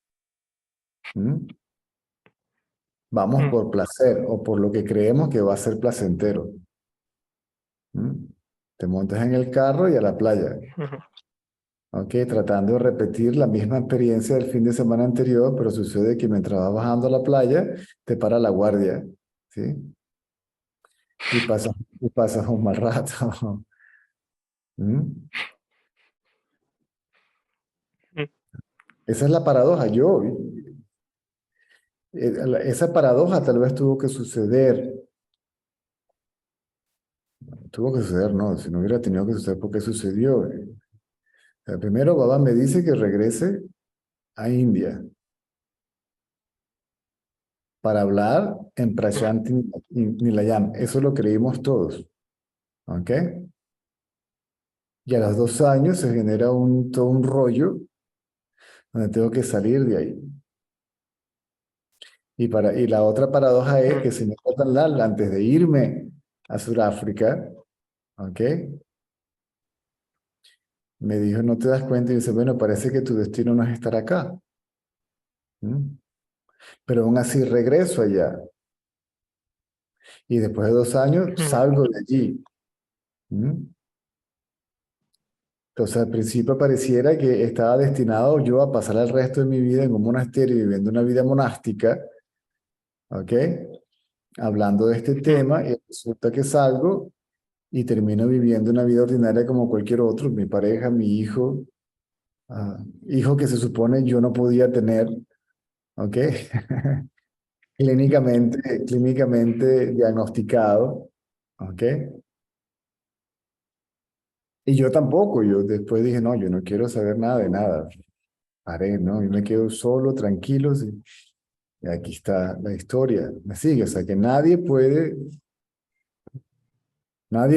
¿Mm? Vamos mm, por placer o por lo que creemos que va a ser placentero. ¿Mm? Te montas en el carro y a la playa. ujú, ¿Ok? Tratando de repetir la misma experiencia del fin de semana anterior, pero sucede que mientras vas bajando a la playa, te para la guardia. ¿Sí? Y pasas un mal rato. ¿Mm? mm, Esa es la paradoja. Esa paradoja tal vez tuvo que suceder. Tuvo que suceder, no. Si no hubiera tenido que suceder, ¿por qué sucedió? Primero, Baba me dice que regrese a India para hablar en Prashanti Nilayam. Eso lo creímos todos. ¿Ok? Y a los 2 años se genera todo un rollo donde tengo que salir de ahí. Y la otra paradoja es que mm, el señor Lal, antes de irme a Sudáfrica, ¿ok? Me dijo, ¿no te das cuenta? Y dice, bueno, parece que tu destino no es estar acá. ¿Mm? Pero aún así regreso allá. Y después de 2 años mm, salgo de allí. ¿Mm? Entonces al principio pareciera que estaba destinado yo a pasar el resto de mi vida en un monasterio viviendo una vida monástica, ¿ok? Hablando de este mm, tema y resulta que salgo y termino viviendo una vida ordinaria como cualquier otro, mi pareja, mi hijo, hijo que se supone yo no podía tener, ¿ok? Clínicamente diagnosticado, ¿ok? Y yo tampoco, yo después dije, no, yo no quiero saber nada de nada, paré, ¿no? Y me quedo solo, tranquilo, y aquí está la historia, me sigue, o sea que nadie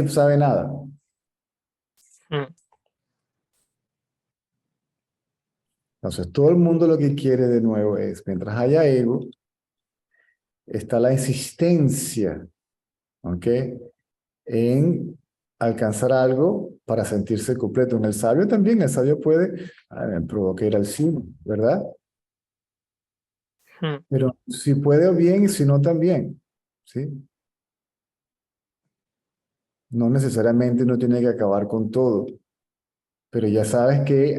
sabe nada. mm, Entonces todo el mundo lo que quiere de nuevo es, mientras haya ego, está la insistencia, ¿ok? En alcanzar algo para sentirse completo. En el sabio puede, me provoca ir al cine, ¿verdad? Mm. Pero si puede bien y si no también, ¿sí? No necesariamente uno tiene que acabar con todo, pero ya sabes que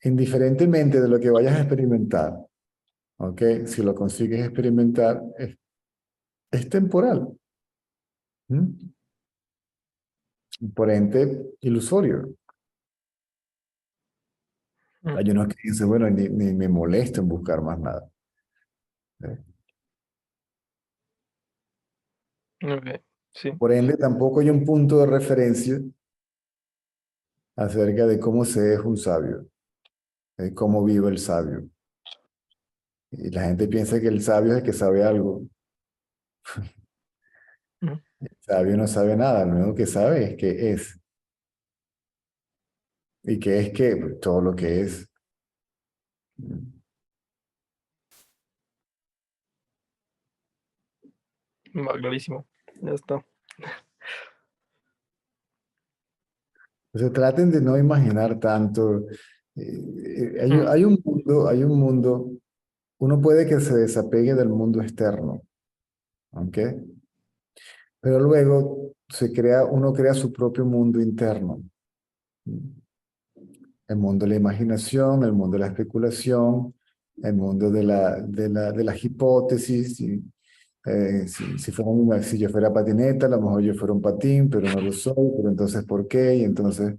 indiferentemente de lo que vayas a experimentar, ¿ok? Si lo consigues experimentar, es temporal, ¿m? Por ende, ilusorio. Mm. Hay unos que dicen, bueno, ni me molesta en buscar más nada. ¿Eh? Ok, sí. Por ende, tampoco hay un punto de referencia acerca de cómo se es un sabio, de cómo vive el sabio. Y la gente piensa que el sabio es el que sabe algo. Mm. El sabio no sabe nada, lo único que sabe es que es. ¿Y qué es qué? Pues todo lo que es. Va, clarísimo. Ya está. Entonces traten de no imaginar tanto. Mm. Hay un mundo, uno puede que se desapegue del mundo externo, ¿ok? Pero luego uno crea su propio mundo interno. El mundo de la imaginación, el mundo de la especulación, el mundo de las hipótesis. Si yo fuera patineta, a lo mejor yo fuera un patín, pero no lo soy, pero entonces ¿por qué? Y entonces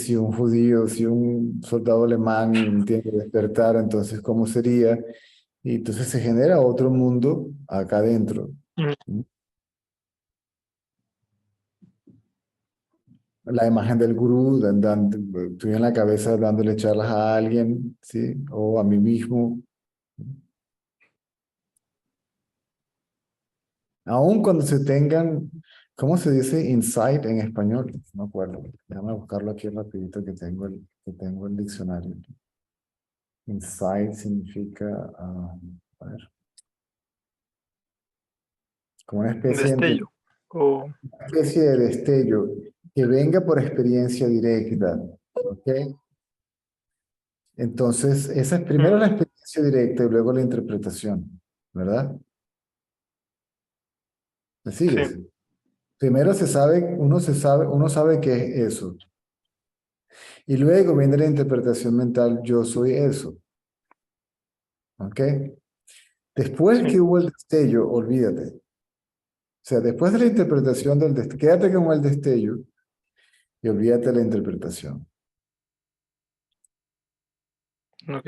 si un judío, si un soldado alemán tiene que despertar, entonces ¿cómo sería? Y entonces se genera otro mundo acá adentro. Mm. ¿Sí? La imagen del gurú, estoy en la cabeza dándole charlas a alguien, ¿sí? O a mí mismo. Aún cuando se tengan, ¿cómo se dice insight en español? No me acuerdo. Déjame buscarlo aquí rapidito que tengo el diccionario. Insight significa, a ver, como Destello. O... una especie de destello que venga por experiencia directa, ¿ok? Entonces, esa es primero Mm. la experiencia directa y luego la interpretación, ¿verdad? ¿Me Sí, sigues? Primero uno sabe qué es eso. Y luego viene la interpretación mental, yo soy eso, ¿ok? Después sí. que hubo el destello, olvídate. O sea, después de la interpretación del destello, quédate con el destello y olvídate de la interpretación. Ok.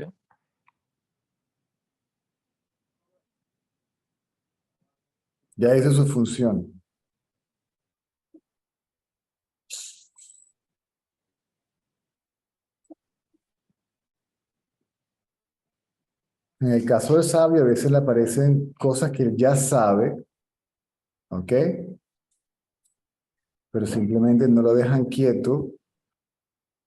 Ya hizo su función. En el caso del sabio, a veces le aparecen cosas que él ya sabe, ¿ok? Pero simplemente no lo dejan quieto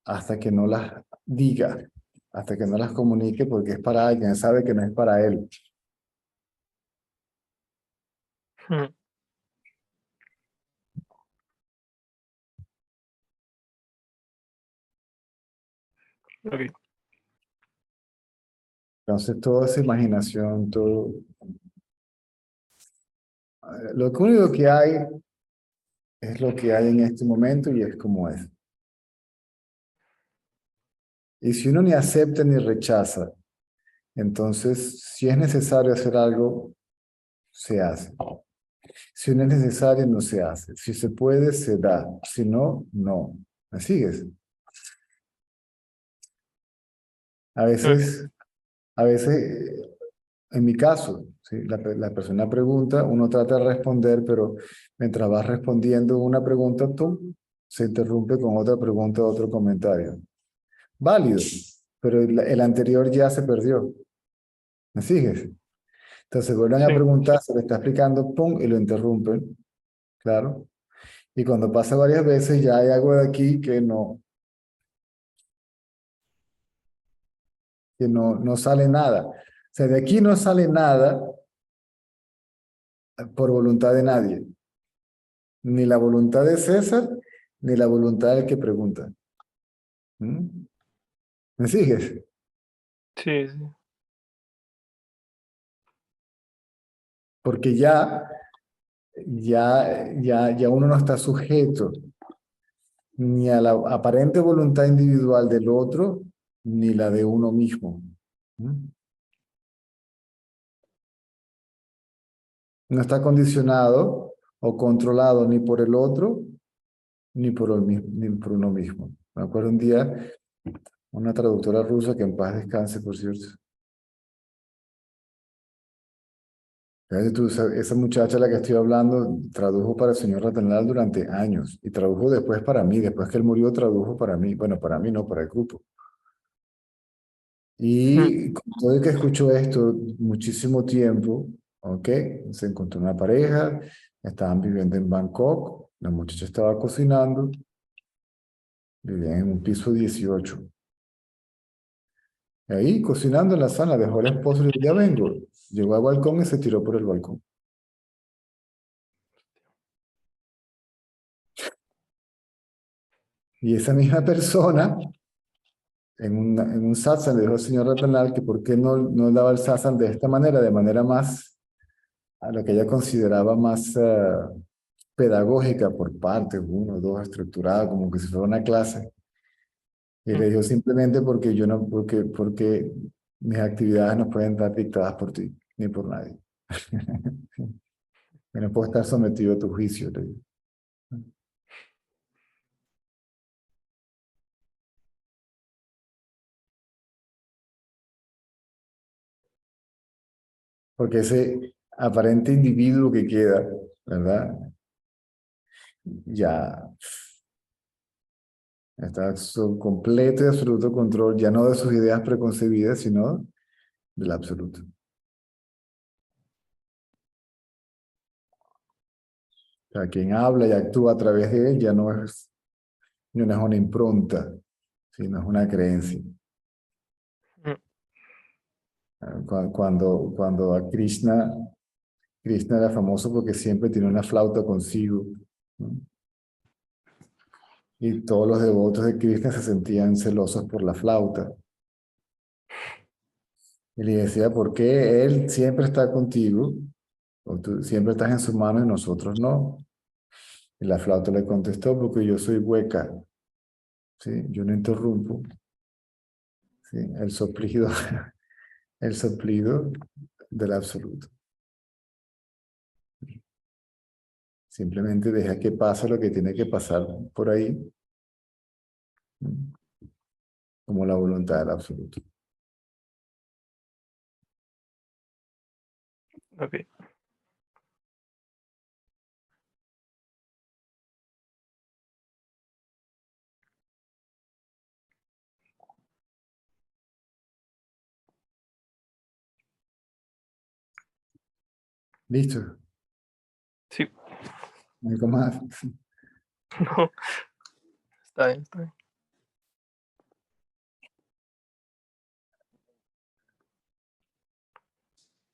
hasta que no las diga, hasta que no las comunique, porque es para alguien, sabe que no es para él. Mm. Ok. Entonces, toda esa imaginación, todo, lo único que hay es lo que hay en este momento y es como es. Y si uno ni acepta ni rechaza, entonces, si es necesario hacer algo, se hace. Si no es necesario, no se hace. Si se puede, se da. Si no, no. ¿Me sigues? A Ok. veces, a veces, en mi caso, ¿sí? La persona pregunta, uno trata de responder, pero mientras vas respondiendo una pregunta, tú se interrumpe con otra pregunta, otro comentario. Válido, pero el anterior ya se perdió. ¿Me sigues? Entonces vuelven a Sí. preguntar, se le está explicando, pum, y lo interrumpen, claro. Y cuando pasa varias veces, ya hay algo de aquí que no sale nada. O sea, de aquí no sale nada por voluntad de nadie. Ni la voluntad de César, ni la voluntad del que pregunta. ¿Mm? ¿Me sigues? Sí, sí. Porque ya uno no está sujeto ni a la aparente voluntad individual del otro, ni la de uno mismo. ¿Mm? No está condicionado o controlado ni por el otro, ni por uno mismo. Me acuerdo un día, una traductora rusa, que en paz descanse, por cierto. Fíjate tú, esa muchacha a la que estoy hablando tradujo para el señor Ratanal durante años y tradujo después para mí. Después que él murió, tradujo para mí. Bueno, para mí no, para el grupo. Mm. Y con todo el que escuchó esto muchísimo tiempo, ¿ok? Se encontró una pareja, estaban viviendo en Bangkok, la muchacha estaba cocinando, vivían en un piso 18. Y ahí, cocinando en la sala, dejó al esposo y le dijo, ya vengo. Llegó al balcón y se tiró por el balcón. Y esa misma persona, en un satsang, le dijo al señor Ratanal que por qué no daba el satsang de manera más, a lo que ella consideraba más pedagógica por partes, uno, dos, estructurada, como que si fuera una clase. Y le Mm. dijo simplemente porque yo no, porque mis actividades no pueden estar dictadas por ti, ni por nadie. Yo no puedo estar sometido a tu juicio, le digo. Porque ese aparente individuo que queda, ¿verdad? Ya está su completo y absoluto control, ya no de sus ideas preconcebidas, sino del absoluto. O sea, quien habla y actúa a través de él ya no es una impronta, sino es una creencia. Mm. Cuando a Krishna era famoso porque siempre tenía una flauta consigo, ¿no? Y todos los devotos de Krishna se sentían celosos por la flauta. Y le decía, ¿por qué él siempre está contigo? O tú siempre estás en su mano y nosotros no. Y la flauta le contestó, porque yo soy hueca, ¿sí? Yo no interrumpo, ¿sí? El soplido, el soplido del absoluto. Simplemente deja que pase lo que tiene que pasar por ahí, ¿no? Como la voluntad del absoluto. Ok. ¿Listo? Sí. ¿Algo más? No, está bien, está bien.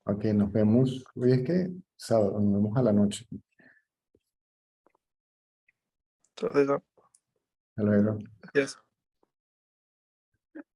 Ok, nos vemos. Hoy es que sábado, nos vemos a la noche. Entonces, Hasta luego. gracias.